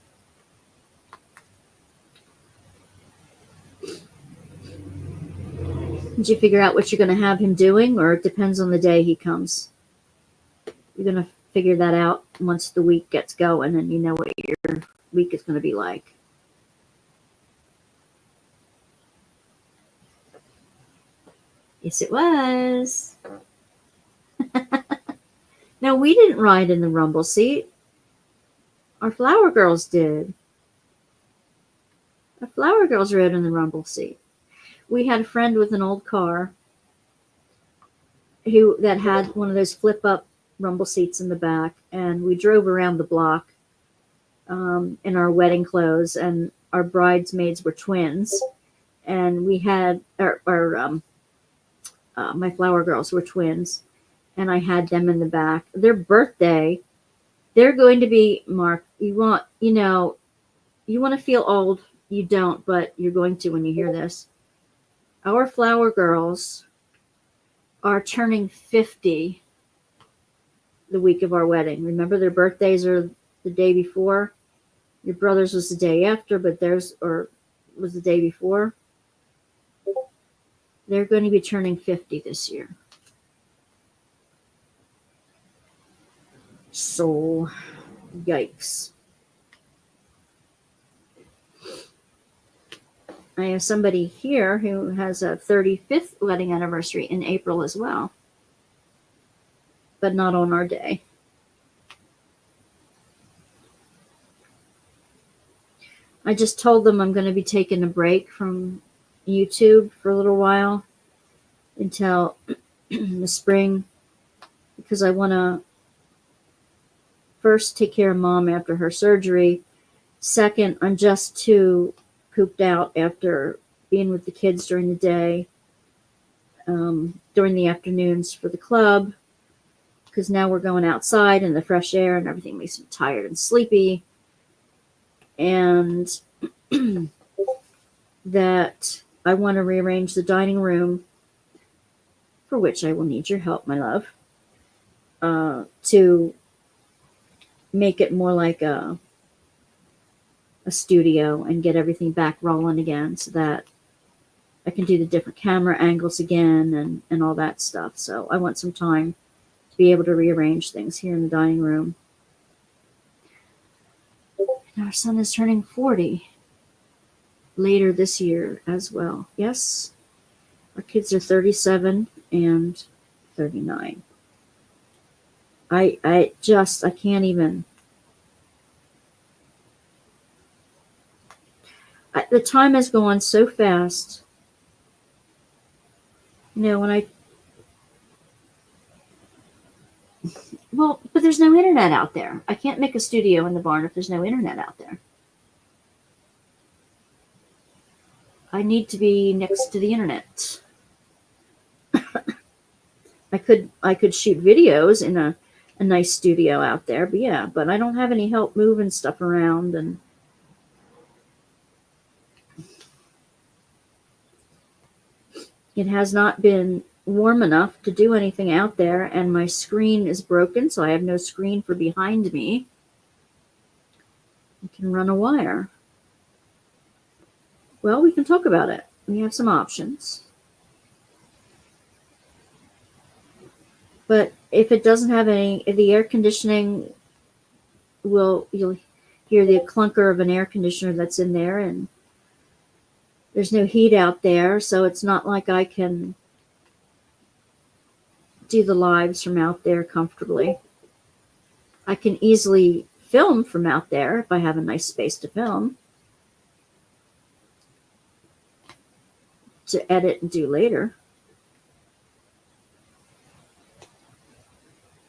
Did you figure out what you're going to have him doing, or it depends on the day he comes? You're going to figure that out once the week gets going and you know what your week is going to be like. Yes, it was. No, we didn't ride in the rumble seat. Our flower girls did. Our flower girls rode in the rumble seat. We had a friend with an old car that had one of those flip-up rumble seats in the back, and we drove around the block in our wedding clothes, and our bridesmaids were twins, and we had my flower girls were twins, and I had them in the back. Their birthday, they're going to be, Mark, you want to feel old. You don't, but you're going to when you hear this. Our flower girls are turning 50 the week of our wedding. Remember, their birthdays are the day before. Your brother's was the day after, but theirs was the day before. They're going to be turning 50 this year. So, yikes. I have somebody here who has a 35th wedding anniversary in April as well, but not on our day. I just told them I'm going to be taking a break from YouTube for a little while until the spring, because I want to first take care of Mom after her surgery. Second, I'm just too pooped out after being with the kids during the day, during the afternoons for the club, because now we're going outside in the fresh air and everything makes me tired and sleepy. And that I want to rearrange the dining room, for which I will need your help, my love, to make it more like a studio and get everything back rolling again so that I can do the different camera angles again and all that stuff. So I want some time to be able to rearrange things here in the dining room. And our son is turning 40 later this year as well. Yes, our kids are 37 and 39. I can't even. The time has gone so fast. But there's no internet out there. I can't make a studio in the barn if there's no internet out there. I need to be next to the internet. I could shoot videos in a nice studio out there, but I don't have any help moving stuff around, and It has not been warm enough to do anything out there, and my screen is broken, so I have no screen for behind me. I can run a wire. Well, we can talk about it. We have some options. But if it doesn't have any, if the air conditioning you'll hear the clunker of an air conditioner that's in there, and there's no heat out there, so it's not like I can do the lives from out there comfortably. I can easily film from out there if I have a nice space to film, to edit and do later.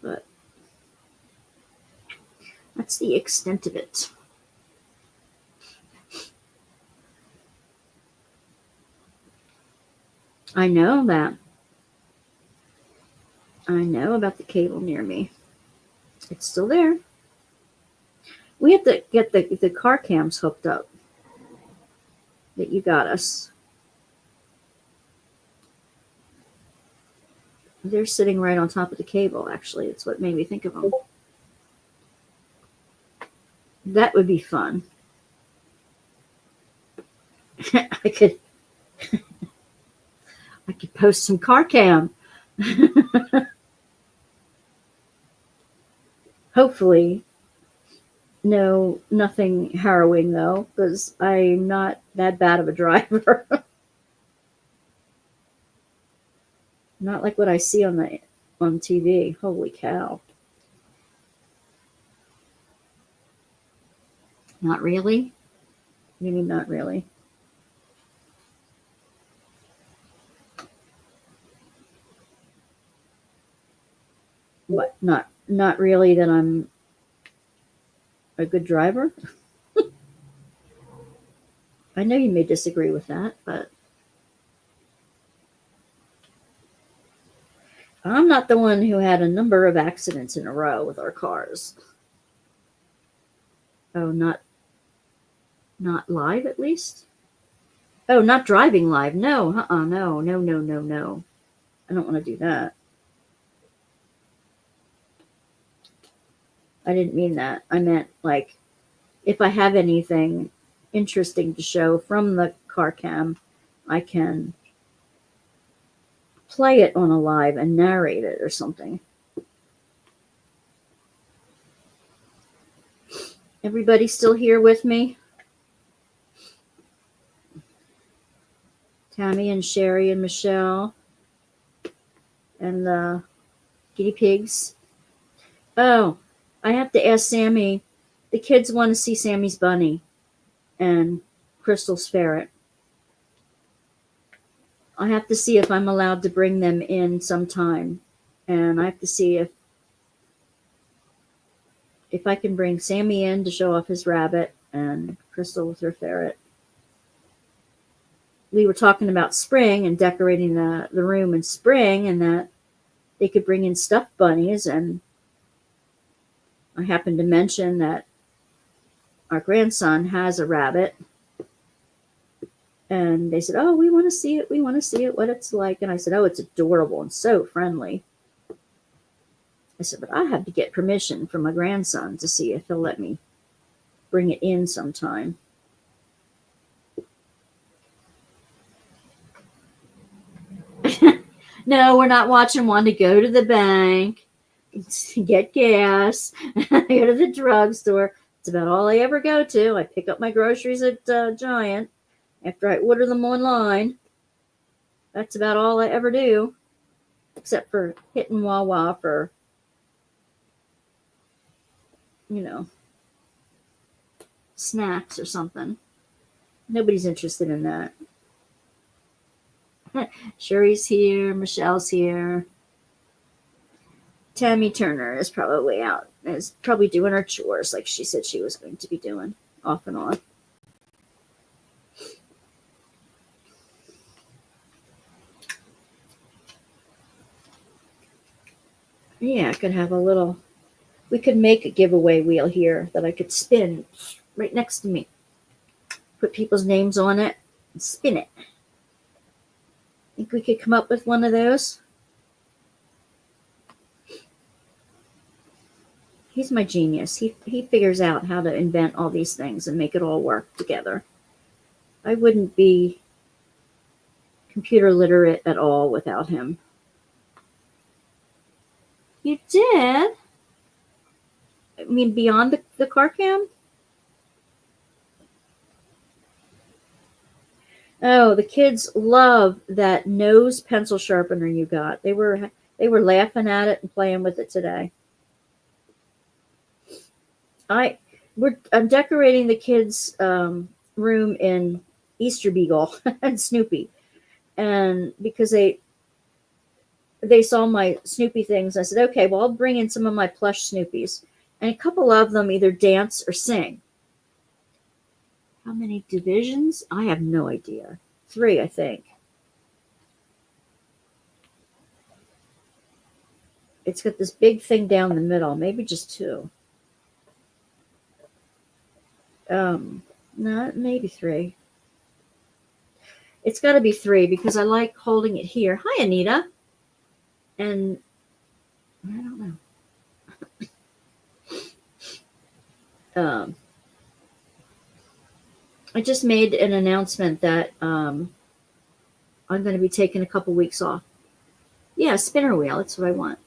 But that's the extent of it. I know that. I know about the cable near me. It's still there. We have to get the car cams hooked up that you got us. They're sitting right on top of the cable, actually. It's what made me think of them. That would be fun. I could post some car cam. Hopefully, nothing harrowing though, because I'm not that bad of a driver. Not like what I see on TV. Holy cow. Not really? What do you mean not really? What? Not really that I'm a good driver? I know you may disagree with that, but I'm not the one who had a number of accidents in a row with our cars. Oh, not live at least? Oh, not driving live. No, no. I don't want to do that. I didn't mean that. I meant like if I have anything interesting to show from the car cam, I can play it on a live and narrate it or something. Everybody still here with me? Tammy and Sherry and Michelle and the guinea pigs. Oh, I have to ask Sammy. The kids want to see Sammy's bunny and Crystal's ferret. I have to see if I'm allowed to bring them in sometime. And I have to see if I can bring Sammy in to show off his rabbit and Crystal with her ferret. We were talking about spring and decorating the room in spring, and that they could bring in stuffed bunnies. And I happened to mention that our grandson has a rabbit. And they said, oh, we want to see it. We want to see it, what it's like. And I said, oh, it's adorable and so friendly. I said, but I have to get permission from my grandson to see if he'll let me bring it in sometime. No, we're not watching Wanda go to the bank, get gas, go to the drugstore. It's about all I ever go to. I pick up my groceries at Giant after I order them online. That's about all I ever do, except for hitting Wawa for, snacks or something. Nobody's interested in that. Sherry's here. Michelle's here. Tammy Turner is probably out. Is probably doing her chores like she said she was going to be doing off and on. Yeah, I could have we could make a giveaway wheel here that I could spin right next to me. Put people's names on it and spin it. Think we could come up with one of those? He's my genius. He figures out how to invent all these things and make it all work together. I wouldn't be computer literate at all without him. You did? I mean, beyond the car cam? Oh, the kids love that nose pencil sharpener you got. They were laughing at it and playing with it today. I'm decorating the kids' room in Easter Beagle and Snoopy, and because they saw my Snoopy things, I said, okay, well, I'll bring in some of my plush Snoopies, and a couple of them either dance or sing. How many divisions? I have no idea. 3, I think. It's got this big thing down the middle, maybe just 2. No, maybe 3. It's got to be 3 because I like holding it here. Hi, Anita. And I don't know. I just made an announcement that I'm going to be taking a couple weeks off. Yeah, spinner wheel. That's what I want.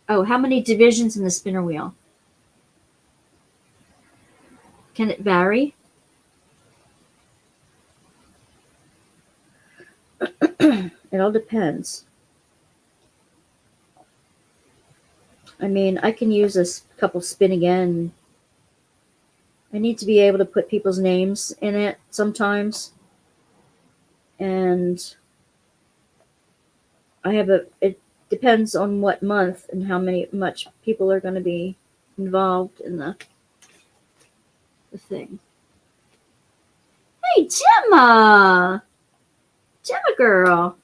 Oh, how many divisions in the spinner wheel? Can it vary? It all depends. I mean, I can use a couple spin again. I need to be able to put people's names in it sometimes. And it depends on what month and how much people are going to be involved in the thing. Hey, Gemma girl.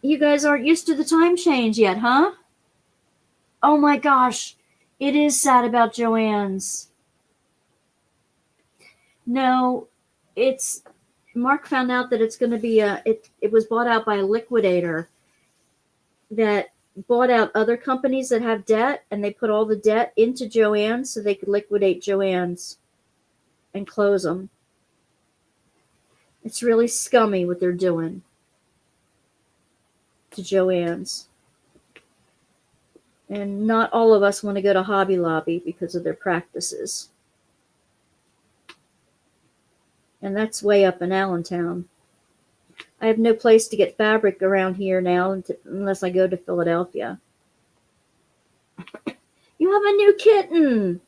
You guys aren't used to the time change yet, huh? Oh my gosh. It is sad about Joann's. No, Mark found out that it's going to be it was bought out by a liquidator that bought out other companies that have debt, and they put all the debt into Joann's so they could liquidate Joann's and close them. It's really scummy what they're doing to Joann's. And not all of us want to go to Hobby Lobby because of their practices. And that's way up in Allentown. I have no place to get fabric around here now unless I go to Philadelphia. You have a new kitten.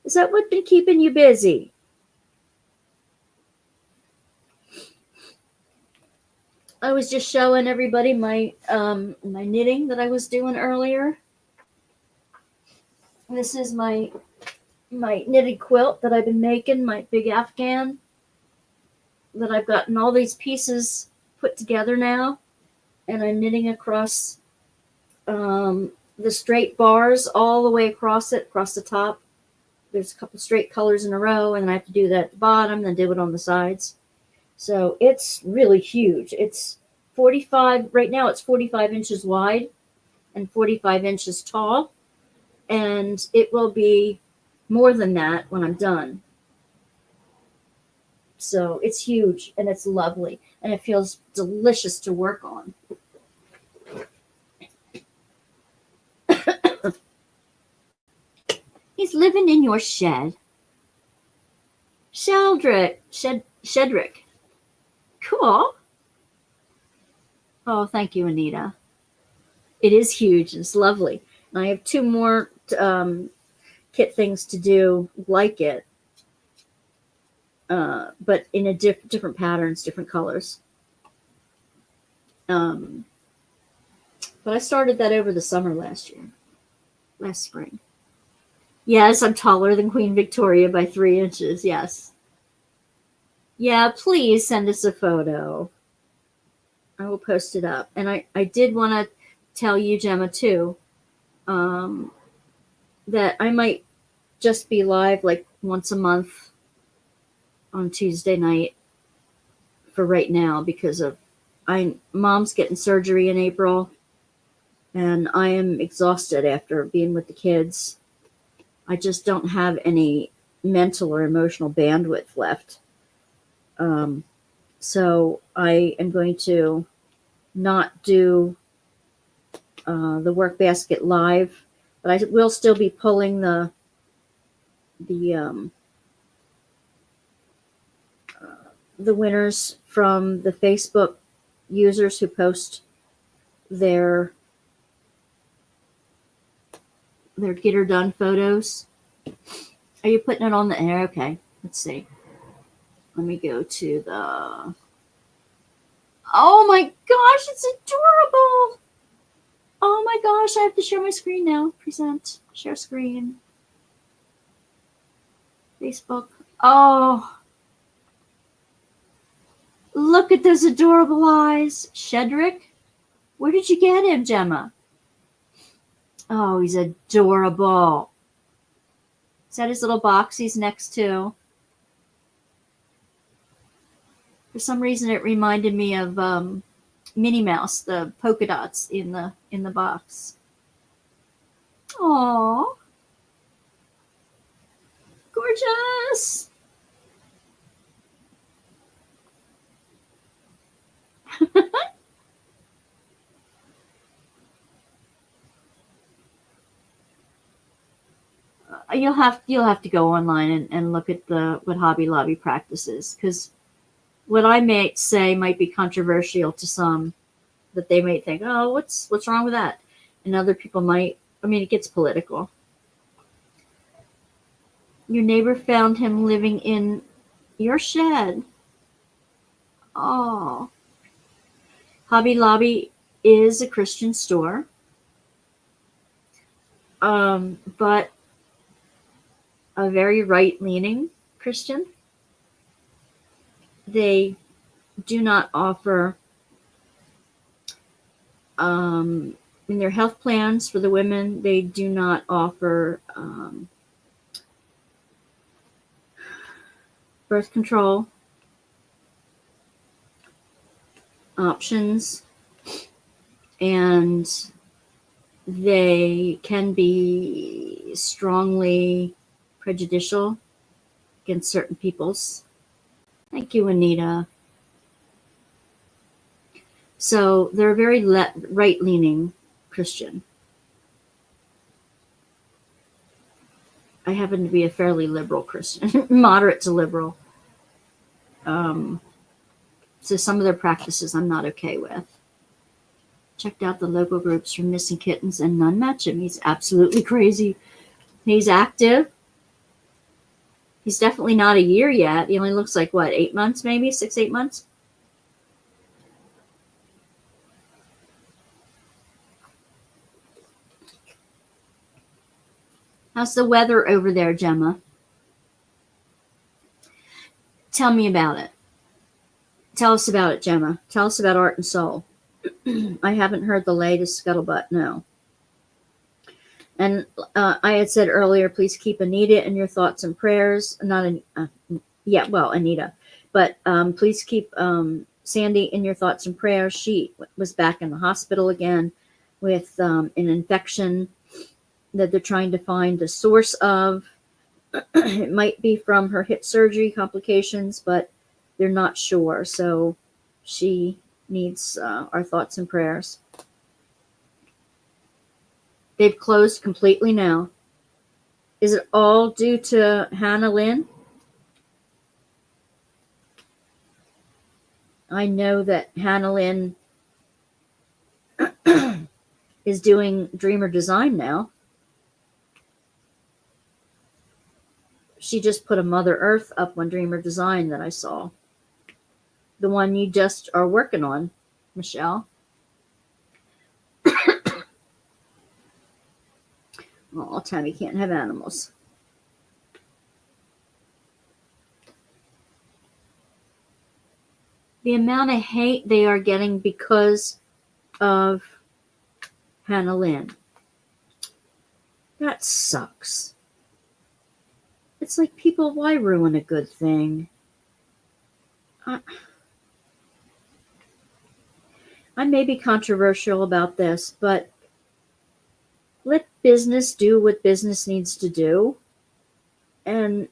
Is that what's been keeping you busy? I was just showing everybody my my knitting that I was doing earlier. This is my knitted quilt that I've been making, my big Afghan, that I've gotten all these pieces put together now, and I'm knitting across the straight bars all the way across it, across the top. There's a couple straight colors in a row, and I have to do that at the bottom, then do it on the sides. So it's really huge. It's 45, right now it's 45 inches wide and 45 inches tall, and it will be more than that when I'm done. So it's huge, and it's lovely, and it feels delicious to work on. He's living in your shed. Shedrick. Cool. Oh, thank you, Anita. It is huge. It's lovely. And I have 2 more kit things to do like it. But in different patterns, different colors. But I started that over the summer last spring. Yes, I'm taller than Queen Victoria by 3 inches. Yes. Yeah, please send us a photo. I will post it up. And I did want to tell you, Gemma, too, that I might just be live like once a month on Tuesday night for right now because of Mom's getting surgery in April, and I am exhausted after being with the kids. I just don't have any mental or emotional bandwidth left. So I am going to not do the work basket live, but I will still be pulling the winners from the Facebook users who post their get her done photos. Are you putting it on the air? Okay, let's see. Let me go to the. Oh my gosh, it's adorable. Oh my gosh, I have to share my screen now. Present, share screen. Facebook. Oh, look at those adorable eyes. Shedrick, where did you get him, Gemma? Oh, he's adorable. Is that his little box he's next to? For some reason, it reminded me of Minnie Mouse, the polka dots in the box. Aww. Gorgeous. You'll have to go online and look at what Hobby Lobby practices, because what I may say might be controversial to some, that they might think, oh, what's wrong with that? And other people might, it gets political. Your neighbor found him living in your shed. Oh. Hobby Lobby is a Christian store. But a very right-leaning Christian. They do not offer, in their health plans for the women, they do not offer birth control options, and they can be strongly prejudicial against certain peoples. Thank you, Anita. So they're a very right-leaning Christian. I happen to be a fairly liberal Christian, moderate to liberal. So some of their practices I'm not okay with. Checked out the local groups for missing kittens, and none match him. He's absolutely crazy. He's active. He's definitely not a year yet. He only looks like, 8 months maybe? 6-8 months? How's the weather over there, Gemma? Tell me about it. Tell us about it, Gemma. Tell us about Art and Soul. I haven't heard the latest scuttlebutt, no. And I had said earlier, please keep Anita in your thoughts and prayers. Anita. But please keep Sandy in your thoughts and prayers. She was back in the hospital again with an infection that they're trying to find the source of. It might be from her hip surgery complications, but they're not sure. So she needs our thoughts and prayers. They've closed completely now. Is it all due to Hannah Lynn? I know that Hannah Lynn is doing Dreamer Design now. She just put a Mother Earth up on Dreamer Design that I saw. The one you just are working on, Michelle. Oh, Tammy can't have animals. The amount of hate they are getting because of Hannah Lynn. That sucks. It's like, people, why ruin a good thing? I may be controversial about this, but let business do what business needs to do and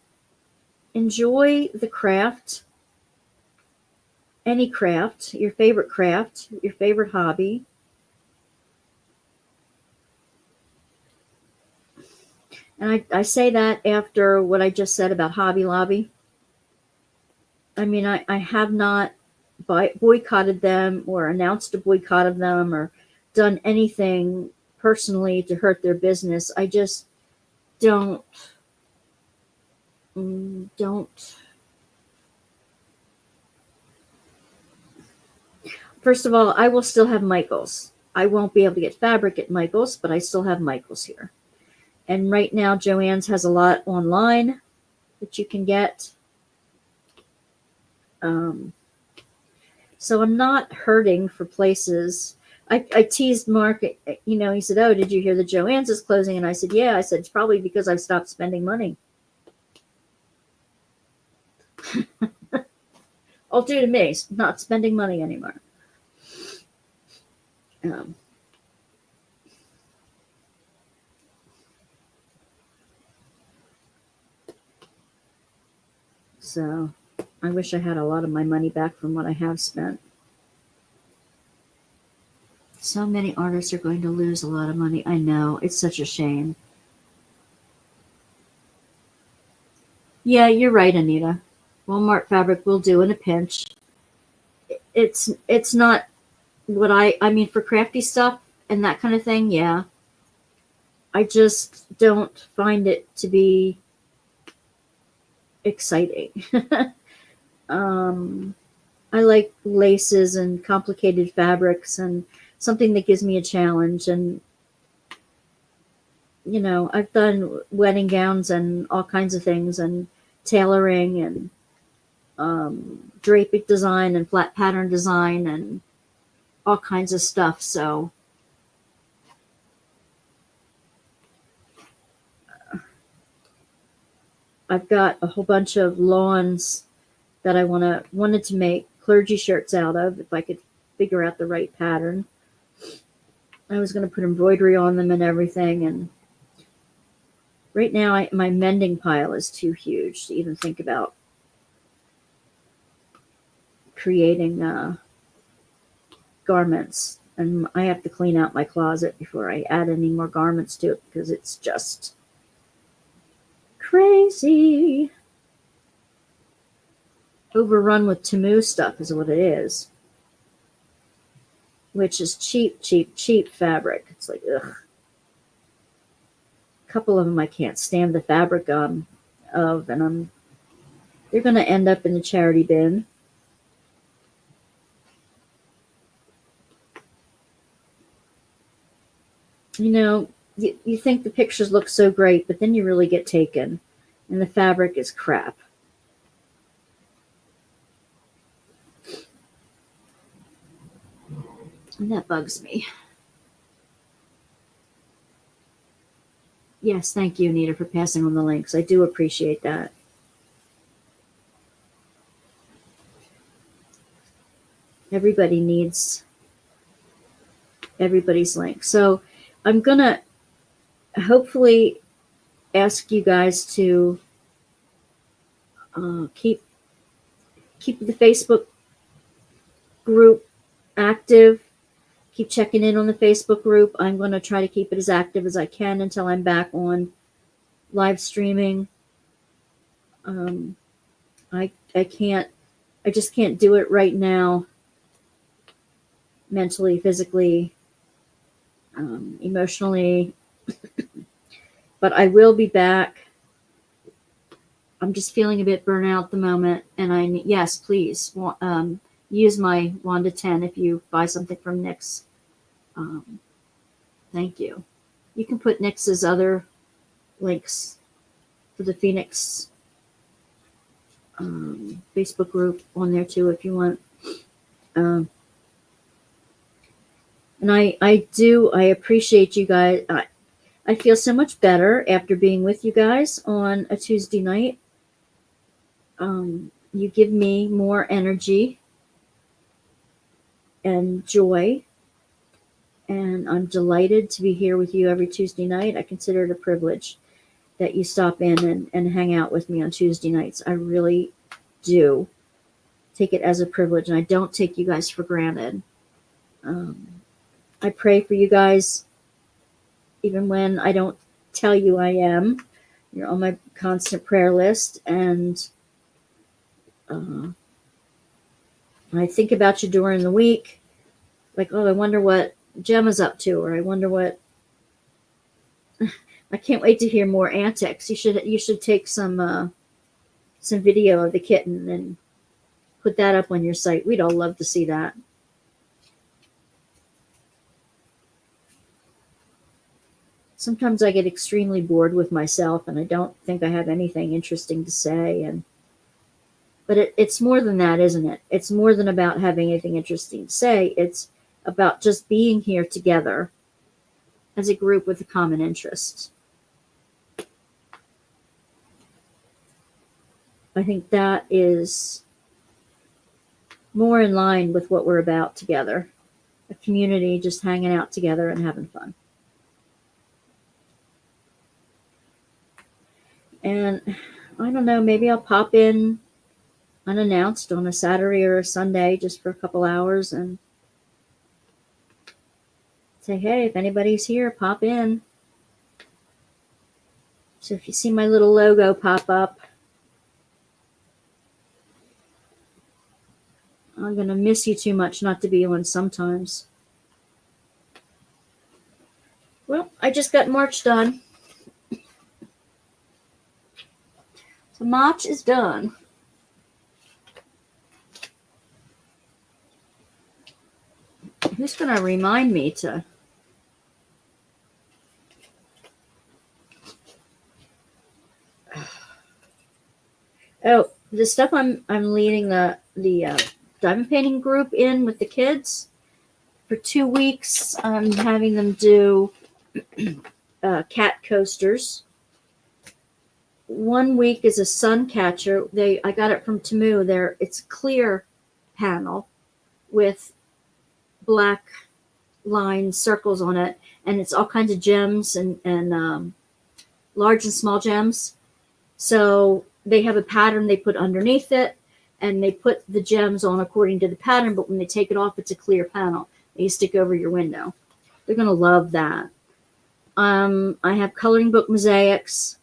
enjoy the craft, any craft, your favorite hobby. And I say that after what I just said about Hobby Lobby. I mean, I have not boycotted them or announced a boycott of them or done anything personally to hurt their business. I just don't. First of all, I will still have Michael's. I won't be able to get fabric at Michael's, but I still have Michael's here. And right now, Joann's has a lot online that you can get. So I'm not hurting for places. I teased Mark, he said, "Oh, did you hear that Joann's is closing?" And I said, "Yeah." I said, "It's probably because I've stopped spending money." All due to me not spending money anymore. So I wish I had a lot of my money back from what I have spent. So many artists are going to lose a lot of money. I know. It's such a shame. Yeah, you're right, Anita. Walmart fabric will do in a pinch. It's not what I mean for crafty stuff and that kind of thing. Yeah. I just don't find it to be exciting. I like laces and complicated fabrics and something that gives me a challenge. And, I've done wedding gowns and all kinds of things and tailoring and draping design and flat pattern design and all kinds of stuff. So I've got a whole bunch of lawns that I wanted to make clergy shirts out of if I could figure out the right pattern. I was going to put embroidery on them and everything. And right now my mending pile is too huge to even think about creating garments. And I have to clean out my closet before I add any more garments to it because it's just crazy. Overrun with Tues stuff is what it is, which is cheap fabric. It's like, ugh. A couple of them I can't stand the fabric of, and they're going to end up in the charity bin. You think the pictures look so great, but then you really get taken, and the fabric is crap. And that bugs me. Yes, thank you, Anita, for passing on the links. I do appreciate that. Everybody needs everybody's link. So I'm going to hopefully ask you guys to keep the Facebook group active. Keep checking in on the Facebook group. I'm going to try to keep it as active as I can until I'm back on live streaming. I just can't do it right now, mentally, physically, emotionally, but I will be back. I'm just feeling a bit burnout at the moment, and yes, please use my Wanda 10 if you buy something from Nyx. Thank you. You can put Nyx's other links for the Phoenix Facebook group on there too if you want. And I appreciate you guys. I feel so much better after being with you guys on a Tuesday night. You give me more energy. and joy. And I'm delighted to be here with you every Tuesday night. I consider it a privilege that you stop in and hang out with me on Tuesday nights. I really do take it as a privilege, and I don't take you guys for granted. I pray for you guys even when I don't tell you I am. You're on my constant prayer list, and I think about you during the week. Like, oh, I wonder what Gemma's up to, or I wonder what. I can't wait to hear more antics. You should take some video of the kitten and put that up on your site. We'd all love to see that. Sometimes I get extremely bored with myself, and I don't think I have anything interesting to say. But it's more than that, isn't it? It's more than about having anything interesting to say. It's about just being here together as a group with a common interest. I think that is more in line with what we're about together. A community just hanging out together and having fun. And I don't know, maybe I'll pop in unannounced on a Saturday or a Sunday just for a couple hours and say, hey, if anybody's here, pop in. So if you see my little logo pop up, I'm going to miss you too much not to be on sometimes. Well, I just got March done. So March is done. Who's going to remind me to... Oh, the stuff I'm leading the diamond painting group in with the kids. For 2 weeks, I'm having them do cat coasters. 1 week is a sun catcher. I got it from Tues. It's a clear panel with black line circles on it, and it's all kinds of gems and large and small gems. So they have a pattern they put underneath it, and they put the gems on according to the pattern, but when they take it off, it's a clear panel that you stick over your window. They're going to love that. I have coloring book mosaics.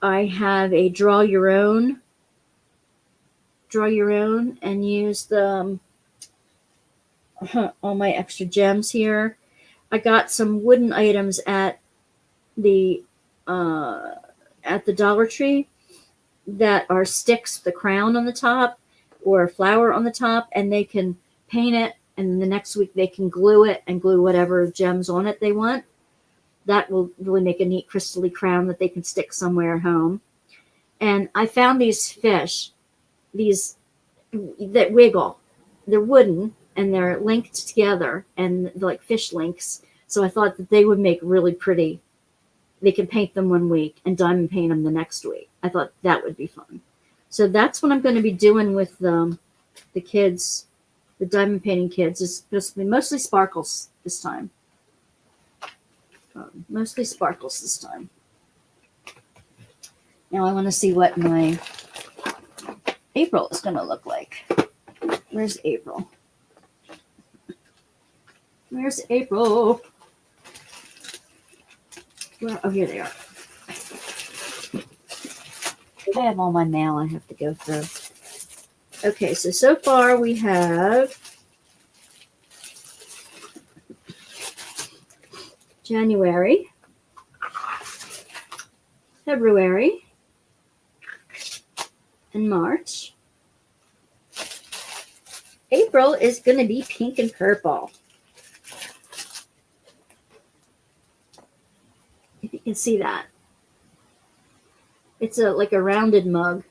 I have a draw your own and use the all my extra gems here. I got some wooden items at the Dollar Tree that are sticks, the crown on the top or a flower on the top, and they can paint it, and the next week they can glue it and glue whatever gems on it they want. That will really make a neat crystally crown that they can stick somewhere at home. And I found these fish, that wiggle. They're wooden and they're linked together, and they're like fish links. So I thought that they would make really pretty. They can paint them 1 week and diamond paint them the next week. I thought that would be fun. So that's what I'm going to be doing with the kids, the diamond painting kids. It's supposed to be mostly sparkles this time. Mostly sparkles this time. Now I want to see what my April is going to look like. Where's April? Where's April? Well, oh, here they are. I have all my mail I have to go through. Okay, so far we have January, February, and March. April is going to be pink and purple. If you can see that. It's like a rounded mug,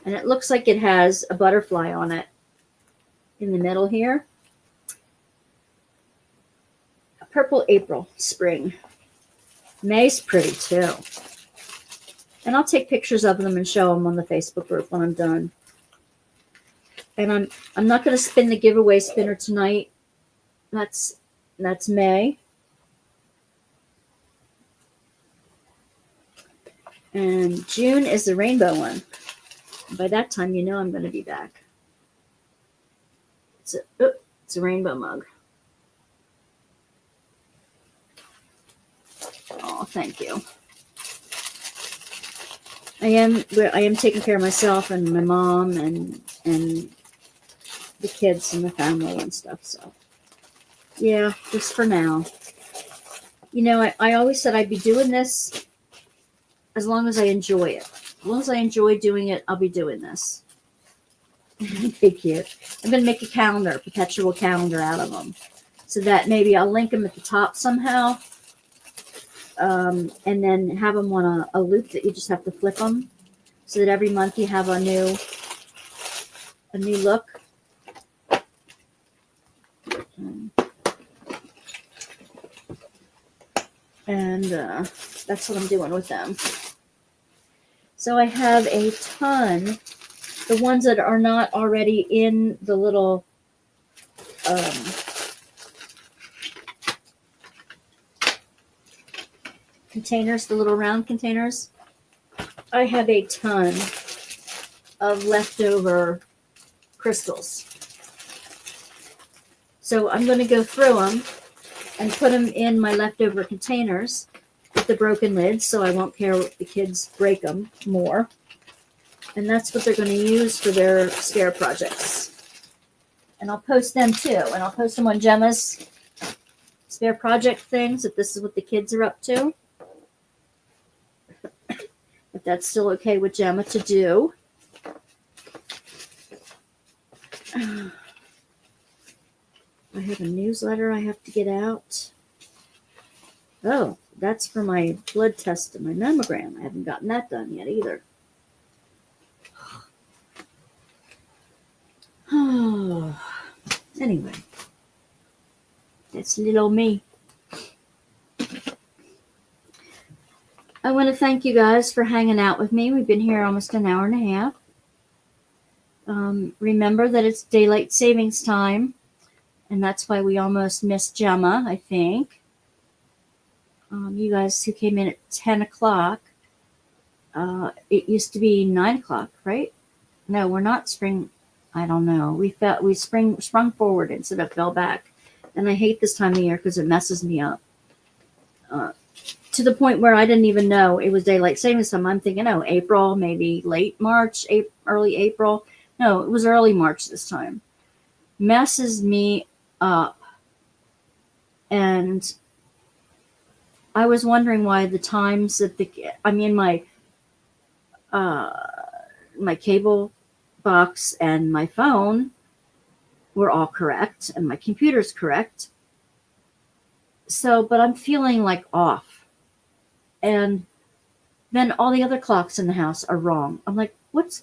and it looks like it has a butterfly on it in the middle here. Purple April, spring. May's pretty too. And I'll take pictures of them and show them on the Facebook group when I'm done. And I'm not going to spin the giveaway spinner tonight. That's May. And June is the rainbow one. By that time, you know I'm going to be back. It's a rainbow mug. Oh, thank you. I am taking care of myself and my mom and the kids and the family and stuff. So, yeah, just for now. You know, I always said I'd be doing this as long as I enjoy it. As long as I enjoy doing it, I'll be doing this. Thank you. I'm going to make a calendar, a perpetual calendar out of them. So that maybe I'll link them at the top somehow. And then have them on a loop that you just have to flip them. So that every month you have a new look. And that's what I'm doing with them. So I have a ton. The ones that are not already in the little containers, the little round containers. I have a ton of leftover crystals. So I'm going to go through them and put them in my leftover containers with the broken lids, so I won't care if the kids break them more. And that's what they're going to use for their scare projects. And I'll post them too. And I'll post them on Gemma's spare project things if this is what the kids are up to. If that's still okay with Gemma to do. I have a newsletter I have to get out. Oh, that's for my blood test and my mammogram. I haven't gotten that done yet either. Anyway, that's little me. I want to thank you guys for hanging out with me. We've been here almost an hour and a half. Remember that it's daylight savings time, and that's why we almost missed Gemma, I think. You guys who came in at 10 o'clock, it used to be 9 o'clock, right? No, we're not spring. I don't know. We sprung forward instead of fell back. And I hate this time of year because it messes me up. To the point where I didn't even know it was daylight savings time. I'm thinking, oh, April, maybe late March, early April. No, it was early March this time. Messes me up. And I was wondering why the times that my cable box and my phone were all correct and my computer's correct. So, but I'm feeling like off. And then all the other clocks in the house are wrong. I'm like, what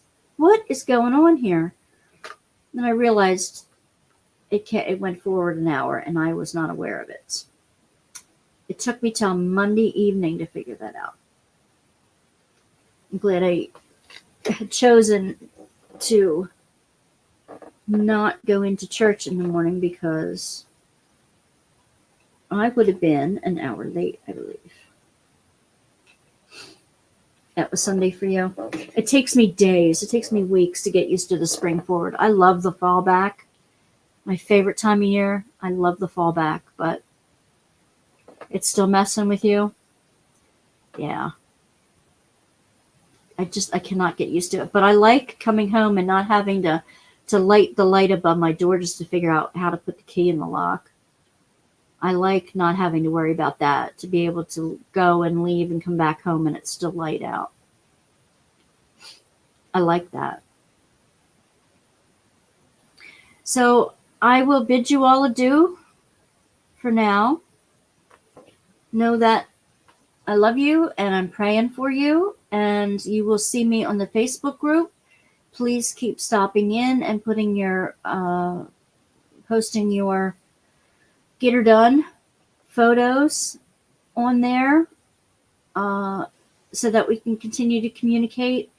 is going on here? Then I realized it went forward an hour and I was not aware of it. It took me till Monday evening to figure that out. I'm glad I had chosen to not go into church in the morning because I would have been an hour late, I believe. That was Sunday for you. It takes me days. It takes me weeks to get used to the spring forward. I love the fall back. My favorite time of year. I love the fall back, but it's still messing with you. Yeah. I cannot get used to it. But I like coming home and not having to light the light above my door just to figure out how to put the key in the lock. I like not having to worry about that, to be able to go and leave and come back home and it's still light out. I like that. So I will bid you all adieu for now. Know that I love you and I'm praying for you, and you will see me on the Facebook group. Please keep stopping in and putting your, posting your get her done photos on there so that we can continue to communicate.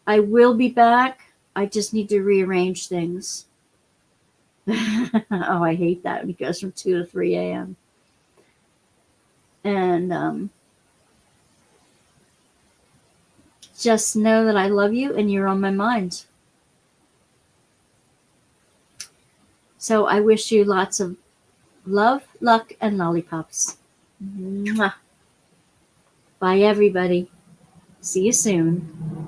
I will be back. I just need to rearrange things. Oh, I hate that. It goes from 2 to 3 a.m. And just know that I love you and you're on my mind. So I wish you lots of love, luck, and lollipops. Mwah. Bye, everybody. See you soon.